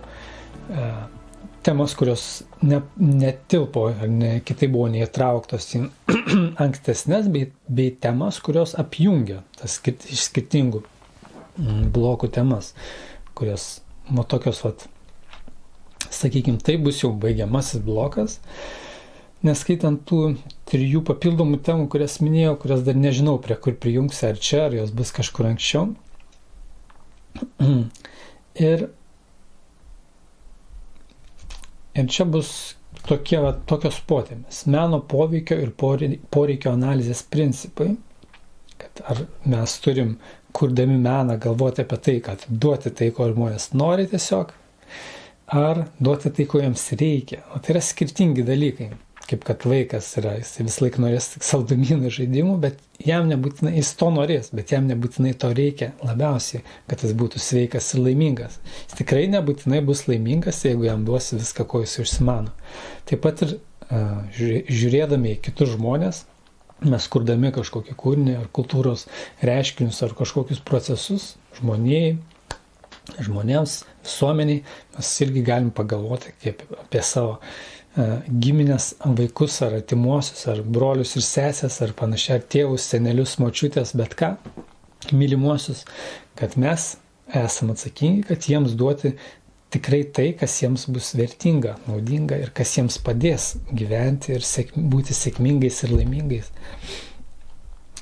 temas, kurios netilpo, ar kitai buvo neįtrauktos į ankstesnes, bei temas, kurios apjungia tas iš skirtingų blokų temas, kurios, tokios, sakykime, tai bus jau baigiamasis blokas, neskaitant tų 3 papildomų temų, kurias minėjau, kurias dar nežinau, prie kur prijungsi, ar čia, ar jos bus kažkur anksčiau. Ir čia bus tokios potėmės. Meno poveikio ir poreikio analizės principai, kad ar mes turim, kurdami meną, galvoti apie tai, kad duoti tai, ko žmonės nori tiesiog, ar duoti tai, ko jiems reikia. O tai yra skirtingi dalykai. Kaip kad vaikas yra, jis vis laik norės tik saldumynų žaidimų, bet jam nebūtinai, jis to norės, bet jam nebūtinai to reikia labiausiai, kad jis būtų sveikas ir laimingas. Jis tikrai nebūtinai bus laimingas, jeigu jam duosi viską, ko jis užsimano. Taip pat ir žiūrėdami į kitus žmonės, mes kurdami kažkokį kūrinį ar kultūros reiškinius ar kažkokius procesus žmonėms, visuomeniai, mes irgi galim pagalvoti apie savo giminės vaikus ar artimuosius, ar brolius ir sesės, ar panašiai, ar tėvus, senelius, močiutės, bet ką, mylimuosius, kad mes esame atsakingi, kad jiems duoti tikrai tai, kas jiems bus vertinga, naudinga ir kas jiems padės gyventi ir būti sėkmingais ir laimingais.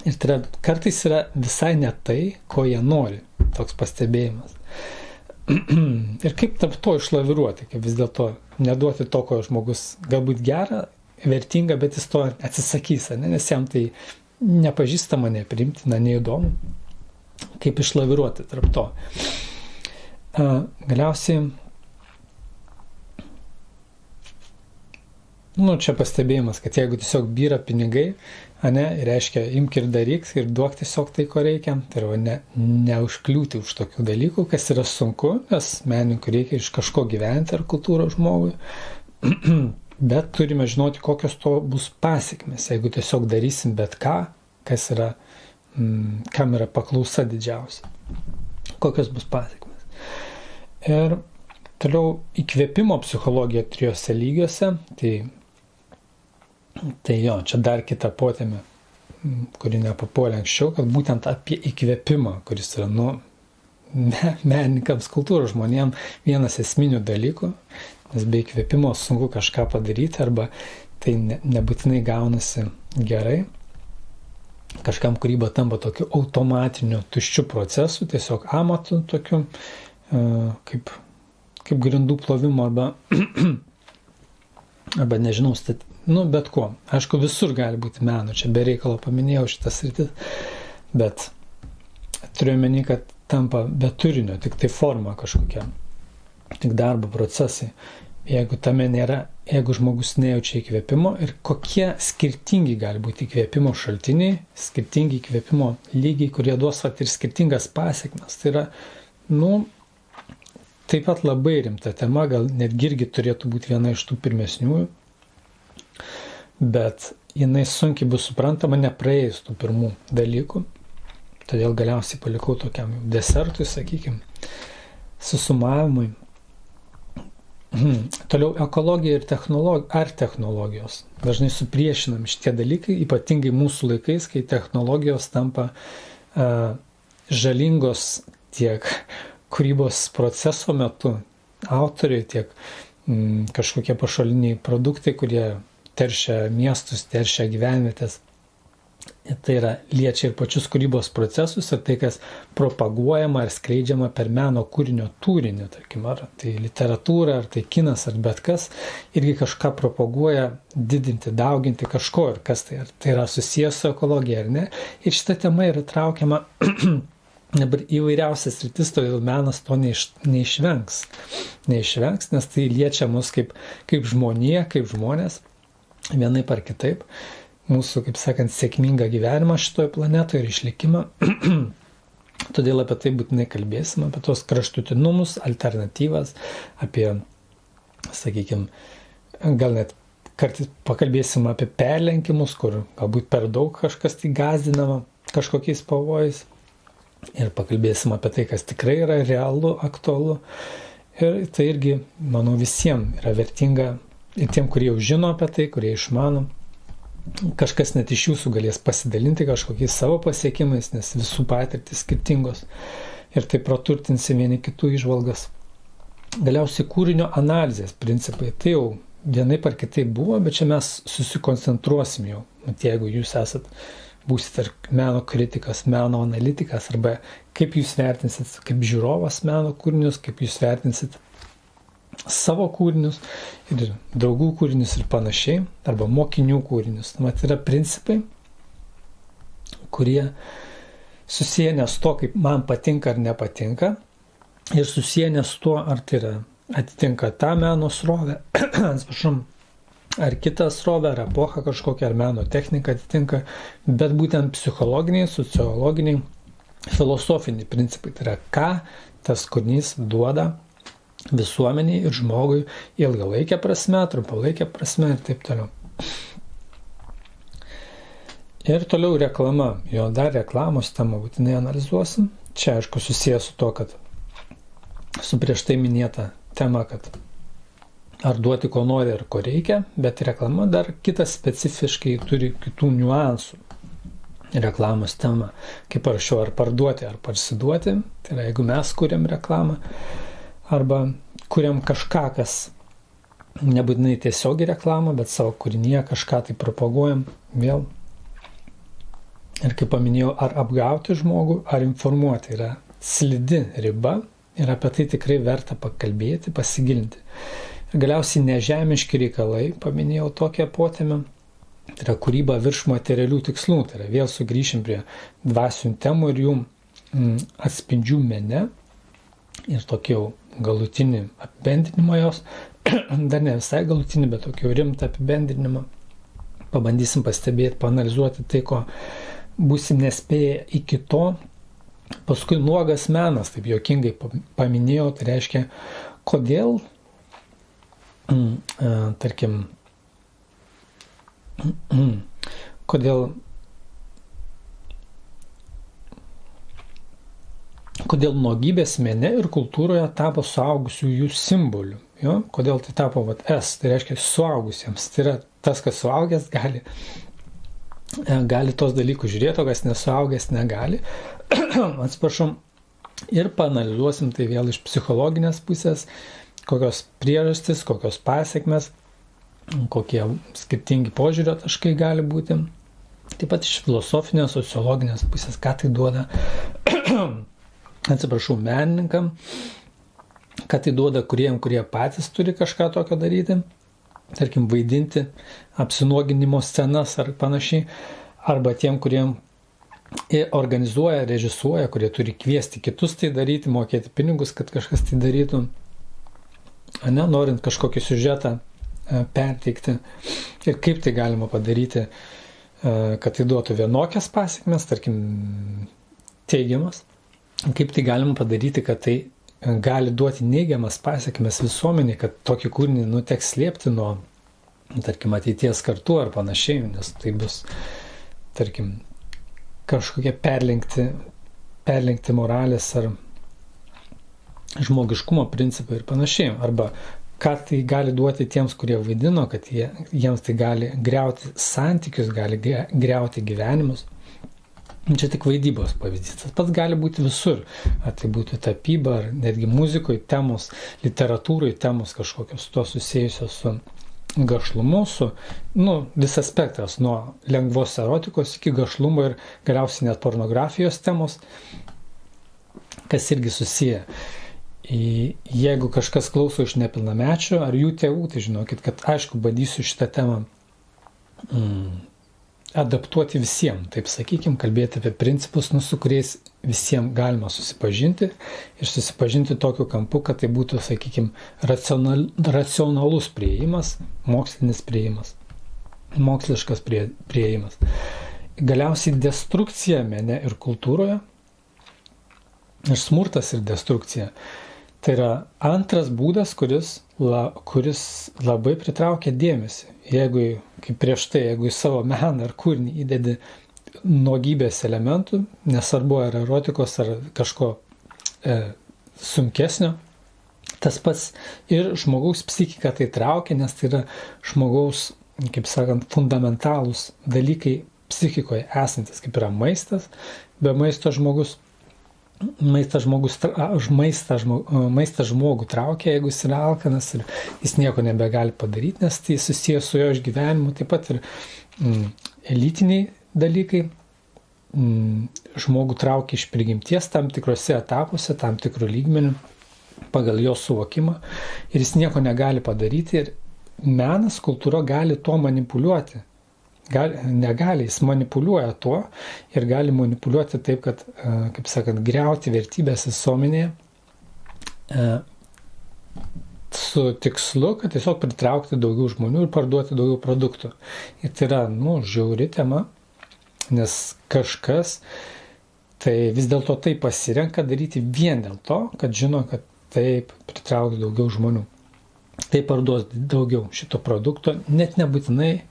Ir tai kartais yra visai ne tai, ko jie nori, toks pastebėjimas. Ir kaip tarp to išlaviruoti, kaip vis dėlto neduoti to, ko žmogus galbūt gera, vertinga, bet jis to atsisakys, nes jam tai nepažįstama, nepriimtina, neįdomu. Kaip išlaviruoti tarp to. Galiausiai, čia pastebėjimas, kad jeigu tiesiog byra pinigai, reiškia imk ir daryk ir duok tiesiog tai, ko reikia. Tai yra neužkliūti už tokių dalykų, kas yra sunku, nes menininkui reikia iš kažko gyventi ar kultūros žmogui. Bet turime žinoti, kokios to bus pasekmės, jeigu tiesiog darysim bet ką, kas yra, kam yra paklausa didžiausia. Kokios bus pasekmės. Ir toliau įkvėpimo psichologija 3 lygiuose, tai jo, čia dar kita potėmė, kuri nepapuolė anksčiau, kad būtent apie įkvėpimą, kuris yra menininkams, kultūros žmonėms vienas esminių dalykų, nes be įkvėpimo sunku kažką padaryti arba tai nebūtinai gaunasi gerai. Kažkam kūryba tampa tokiu automatiniu tuščiu procesu, tiesiog amatu tokiu, kaip grindų plovimo arba nežinau, bet ko. Aišku, visur gali būti meno, čia be reikalo paminėjau šitas sritis, bet turiu omeny, kad tampa be turinio, tik tai forma kažkokia, tik darbo procesai. Jeigu tame nėra, jeigu žmogus nejaučia įkvėpimo ir kokie skirtingi gali būti įkvėpimo šaltiniai, skirtingi įkvėpimo lygiai, kurie duos ir skirtingas pasekmes. Tai yra, taip pat labai rimta tema, gal netgi irgi turėtų būti viena iš tų pirmesniųjų, bet jinai sunkiai bus suprantama nepraėjus tų pirmų dalykų, todėl galiausiai palikau tokiam desertui, sakykime, susumavimui. Toliau ekologija ir technologijos. Dažnai supriešinami šitie dalykai, ypatingai mūsų laikais, kai technologijos tampa žalingos tiek kūrybos proceso metu, autoriai, tiek kažkokie pašaliniai produktai, kurie teršia miestus, teršia gyvenvietės. Tai yra liečia ir pačius kūrybos procesus ir tai, kas propaguojama ar skleidžiama per meno kūrinio turinį, tarkim, ar tai literatūra, ar tai kinas, ar bet kas, irgi kažką propaguoja didinti, dauginti kažko ir kas tai, ar tai yra susijęs su ekologija ar ne. Ir šita tema yra traukiama dabar įvairiausias rytis, todėl menas to neišvengs, nes tai liečia mus kaip žmonija, kaip žmonės, vienaip ar kitaip. Mūsų, kaip sakant, sėkmingą gyvenimą šitoje planetoje ir išlikimą. Todėl apie tai būtinai kalbėsim, apie tos kraštutinumus, alternatyvas, apie, sakykime, gal net kartais pakalbėsim apie perlenkimus, kur galbūt per daug kažkas tai gąsdinama kažkokiais pavojais. Ir pakalbėsim apie tai, kas tikrai yra realu, aktualu. Ir tai irgi, manau, visiems yra vertinga ir tiem, kurie jau žino apie tai, kurie išmano. Kažkas net iš jūsų galės pasidalinti kažkokiais savo pasiekimais, nes visų patirtis skirtingos ir tai praturtinsi vieni kitų įžvalgas. Galiausiai kūrinio analizės principai, tai jau vienaip ar kitaip buvo, bet čia mes susikoncentruosim jau. Mat, jeigu jūs būsite meno kritikas, meno analitikas, arba kaip jūs vertinsit kaip žiūrovas meno kūrinius, kaip jūs vertinsit savo kūrinius ir draugų kūrinius ir panašiai, arba mokinių kūrinius. Mat, yra principai, kurie susiję ne su to, kaip man patinka ar nepatinka, ir susiję ne su tuo, ar tai yra atitinka tą meno srovę, ar kitą srovę, ar epochą kažkokią, ar meno techniką atitinka, bet būtent psichologiniai, sociologiniai, filosofiniai principai. Tai yra, ką tas kūrinys duoda visuomeniai ir žmogui ilgalaikę prasme, trumpalaikę prasme ir taip toliau. Ir toliau reklama. Jo dar reklamos temą būtinai analizuosim. Čia, aišku, susijęs su to, kad su prieš tai minėta tema, kad ar duoti ko nori ar ko reikia, bet reklama dar kitas specifiškai turi kitų niuansų. Reklamos tema, kaip parašiau, ar parduoti, ar parsiduoti. Tai yra, jeigu mes kuriam reklamą, arba kuriam kažką, kas nebūtinai tiesiogiai reklamą, bet savo kūrinyje kažką tai propaguojam vėl. Ir kaip paminėjau, ar apgauti žmogų, ar informuoti, yra slidi riba ir apie tai tikrai verta pakalbėti, pasigilinti. Ir galiausiai nežemiški reikalai, paminėjau tokią potėmę, tai yra kūryba virš materialių tikslų, tai yra vėl sugrįšim prie dvasinių temų ir jų atspindžių mene ir tokį jau galutinį apibendrinimą jos, dar ne visai galutinį, bet tokį rimtą apibendrinimą. Pabandysim pastebėti, paanalizuoti tai, ko būsim nespėję iki to. Paskui nuogas menas, taip juokingai paminėjau, tai reiškia, kodėl, tarkim, kodėl nuogybės mene ir kultūroje tapo suaugusiųjų simboliu. Jo? Kodėl tai tapo S, tai reiškia suaugusiems. Tai yra tas, kas suaugęs gali tos dalykus žiūrėti, o kas nesuaugęs negali. Atsiprašau. Ir paanalizuosim tai vėl iš psichologinės pusės, kokios priežastys, kokios pasiekmes, kokie skirtingi požiūrio taškai gali būti. Taip pat iš filosofinės, sociologinės pusės, ką tai duoda menininkam, kad tai duoda kurie patys turi kažką tokio daryti, tarkim, vaidinti apsinuoginimo scenas ar panašiai, arba tiem, kurie organizuoja, režisuoja, kurie turi kviesti kitus tai daryti, mokėti pinigus, kad kažkas tai darytų, norint kažkokį siužetą perteikti. Ir kaip tai galima padaryti, kad tai duotų vienokias pasiekmes, tarkim, teigiamas. Kaip tai galima padaryti, kad tai gali duoti neigiamas pasiekmes visuomeniai, kad tokį kūrinį teks slėpti nuo, tarkim, ateities kartų ar panašiai, nes tai bus, tarkim, kažkokie perlenkti moralės ar žmogiškumo principai ir panašiai. Arba ką tai gali duoti tiems, kurie vaidino, kad jiems tai gali griauti santykius, gali griauti gyvenimus. Čia tik vaidybos pavyzdys. Tas pats gali būti visur. Ar tai būtų tapyba, ar netgi muzikoje temos, literatūroje temos kažkokios su to susijusios su gašlumu, su visas spektras nuo lengvos erotikos iki gašlumo ir galiausiai net pornografijos temos, kas irgi susiję. Jeigu kažkas klauso iš nepilnamečių ar jų tėvų, tai žinokit, kad aišku, bandysiu šitą temą adaptuoti visiems, taip sakykim, kalbėti apie principus, su kuriais visiems galima susipažinti ir susipažinti tokiu kampu, kad tai būtų, sakykim, racionalus priėjimas, mokslinis priėjimas, moksliškas priėjimas. Galiausiai destrukcija mene ir kultūroje, ir smurtas ir destrukcija. Tai yra antras būdas, kuris labai pritraukia dėmesį. Jeigu, kaip prieš tai, jeigu į savo meną ar kūrinį įdedi nuogybės elementų, nesvarbu ar erotikos ar kažko sunkesnio, tas pats ir žmogaus psichika tai traukia, nes tai yra žmogaus, kaip sakant, fundamentalūs dalykai psichikoje esantis, kaip yra maistas, be maisto maistas žmogų traukia, jeigu jis yra alkanas ir jis nieko nebegali padaryti, nes tai susijęs su jo išgyvenimu, taip pat ir elitiniai dalykai žmogų traukia iš prigimties tam tikrose etapuose, tam tikrų lygmenių, pagal jo suvokimą ir jis nieko negali padaryti ir menas, kultūra gali tuo manipuliuoti. Negali, jis manipuliuoja tuo ir gali manipuliuoti taip, kad, kaip sakant, griauti vertybės visuomenėje su tikslu, kad tiesiog pritraukti daugiau žmonių ir parduoti daugiau produktų. Ir tai yra, žiauri tema, nes kažkas tai vis dėlto tai pasirenka daryti vien dėl to, kad žino, kad taip pritrauks daugiau žmonių. Tai parduos daugiau šito produkto, net nebūtinai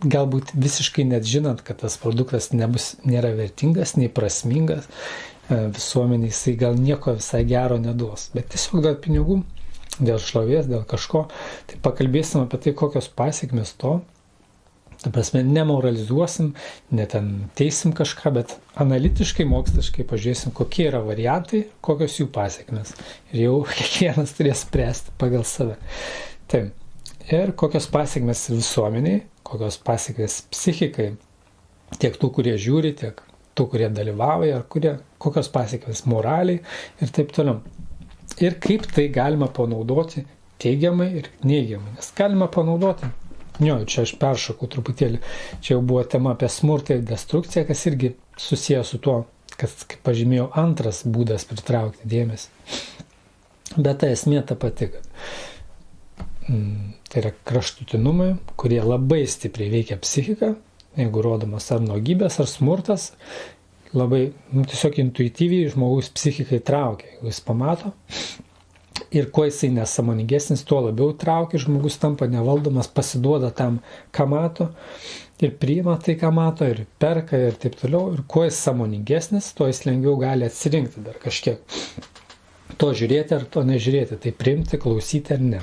galbūt visiškai net žinant, kad tas produktas nėra vertingas, nei prasmingas visuomeniai, jisai gal nieko visai gero neduos, bet tiesiog dėl pinigų, dėl šlovės, dėl kažko, tai pakalbėsim apie tai, kokios pasekmės to, ta prasme, nemoralizuosim, neten teisim kažką, bet analitiškai, moksliškai pažiūrėsim, kokie yra variantai, kokios jų pasekmės ir jau kiekvienas turės spręsti pagal save. Taip. Ir kokios pasekmės visuomeniai, kokios pasekmės psichikai, tiek tų, kurie žiūri, tiek tų, kurie dalyvauja, kokios pasekmės moraliai ir taip toliau. Ir kaip tai galima panaudoti teigiamai ir neigiamai. Nes galima panaudoti. Čia aš peršokau truputėlį. Čia jau buvo tema apie smurtą ir destrukciją, kas irgi susiję su tuo, kad, kaip pažymėjau, antras būdas pritraukti dėmesį. Bet ta esmė ta pati, kad tai yra kraštutinumai, kurie labai stipriai veikia psichiką, jeigu rodomas ar nuogybės, ar smurtas, labai tiesiog intuityviai žmogaus psichikai traukia, jeigu jis pamato. Ir kuo jisai nesąmoningesnis, tuo labiau traukia, žmogus tampa nevaldomas, pasiduoda tam, ką mato, ir priima tai, ką mato, ir perka, ir taip toliau. Ir kuo jis sąmoningesnis, tuo jis lengviau gali atsirinkti dar kažkiek. To žiūrėti ar to nežiūrėti, tai priimti, klausyti ar ne.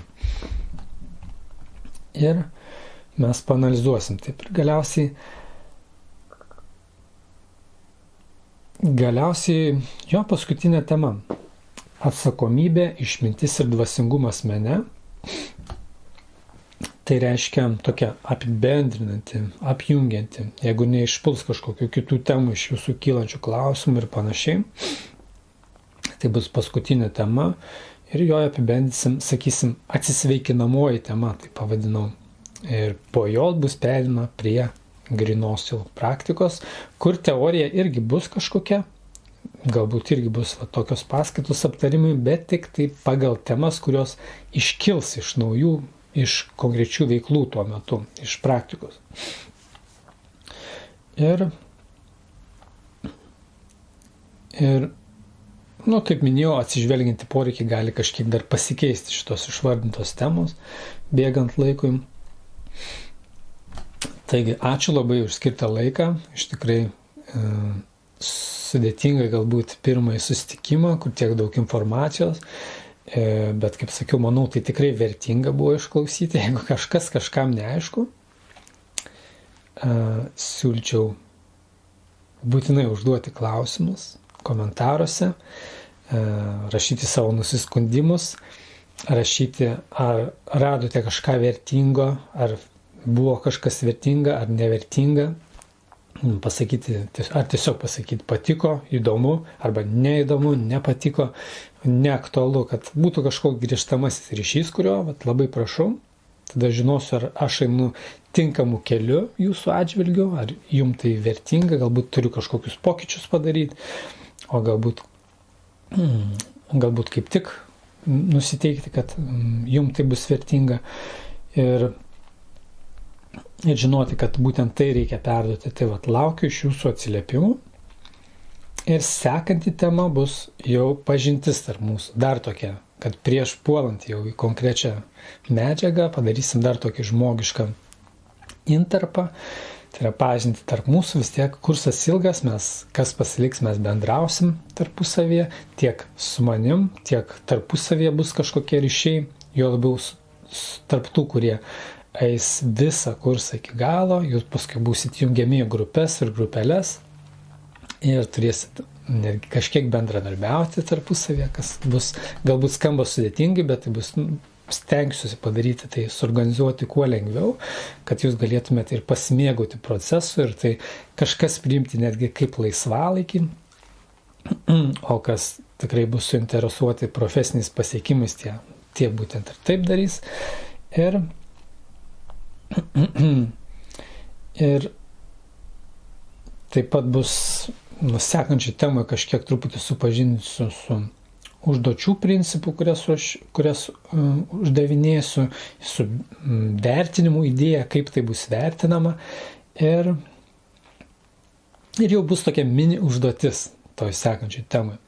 Ir mes paanalizuosim. Taip ir galiausiai jo paskutinė tema. Atsakomybė, išmintis ir dvasingumas mene. Tai reiškia tokia apibendrinanti, apjungianti, jeigu neišpuls kažkokių kitų temų iš jūsų kylančių klausimų ir panašiai. Tai bus paskutinė tema. Ir jo apibendrinsim, sakysim, atsisveikinamoji tema, tai pavadinau. Ir po jo bus pereinama prie grinosių praktikos, kur teorija irgi bus kažkokia, galbūt irgi bus tokios paskaitos aptarimai, bet tik tai pagal temas, kurios iškils iš naujų, iš konkrečių veiklų tuo metu, iš praktikos. Ir kaip minėjau, atsižvelgiant į poreikį gali kažkiek dar pasikeisti šitos išvardintos temos, bėgant laikui. Taigi, ačiū labai už skirtą laiką. Iš tikrai sudėtinga galbūt pirmąjį susitikimą, kur tiek daug informacijos, bet, kaip sakiau, manau, tai tikrai vertinga buvo išklausyti. Jeigu kažkam neaišku, siūlyčiau būtinai užduoti klausimus komentaruose, rašyti savo nusiskundimus rašyti, ar radote kažką vertingo, ar buvo kažkas vertinga, ar nevertinga. Pasakyti, ar tiesiog pasakyti patiko, įdomu, arba neįdomu, nepatiko, neaktualu, kad būtų kažkoks grįžtamasis ryšys, kurio labai prašau, tada žinosiu, ar aš einu tinkamu keliu jūsų atžvilgiu, ar jums tai vertinga, galbūt turiu kažkokius pokyčius padaryti, o galbūt kaip tik nusiteikti, kad jums tai bus vertinga ir žinoti, kad būtent tai reikia perduoti. Tai laukiu iš jūsų atsiliepimų. Ir sekanti tema bus jau pažintis tarp mūsų. Dar tokia, kad prieš puolant jau į konkrečią medžiagą padarysim dar tokį žmogišką intarpą. Tai yra pažinti tarp mūsų, vis tiek kursas ilgas, kas pasiliks, mes bendrausim tarpusavėje, tiek su manim, tiek tarpusavėje bus kažkokie ryšiai, jo labiau tarp tų, kurie eis visą kursą iki galo, jūs paskui būsit jungiami į grupės ir grupeles ir turėsit netgi kažkiek bendradarbiauti tarpusavėje, kas bus, galbūt skamba sudėtingai, bet tai bus, stengsiuosi padaryti tai, suorganizuoti kuo lengviau, kad jūs galėtumėte ir pasimėgauti procesu ir tai kažkas priimti netgi kaip laisvalaikį, o kas tikrai bus suinteresuoti profesiniais pasiekimais, tie būtent ir taip darys. Ir taip pat bus sekančiai temoje kažkiek truputį supažinsiu su užduočių principų, kurias uždavinėsiu, su vertinimu idėja, kaip tai bus vertinama. Ir jau bus tokia mini užduotis toj sekančiai temoje.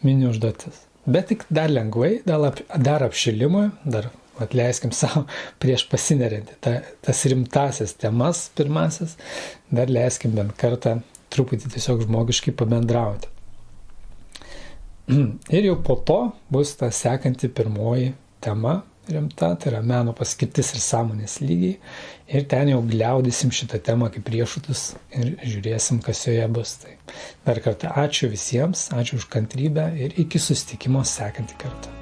Mini užduotis. Bet tik dar lengvai, dar apšilimui, dar atleiskim savo prieš pasineriantį tas rimtasias temas pirmasis, dar leiskim bent kartą truputį tiesiog žmogiškai pabendrauti. Ir jau po to bus ta sekanti pirmoji tema rimta, tai yra meno paskirtis ir sąmonės lygiai. Ir ten jau gliaudysim šitą temą kaip riešutus ir žiūrėsim, kas joje bus. Tai dar kartą ačiū visiems, ačiū už kantrybę ir iki susitikimo sekantį kartą.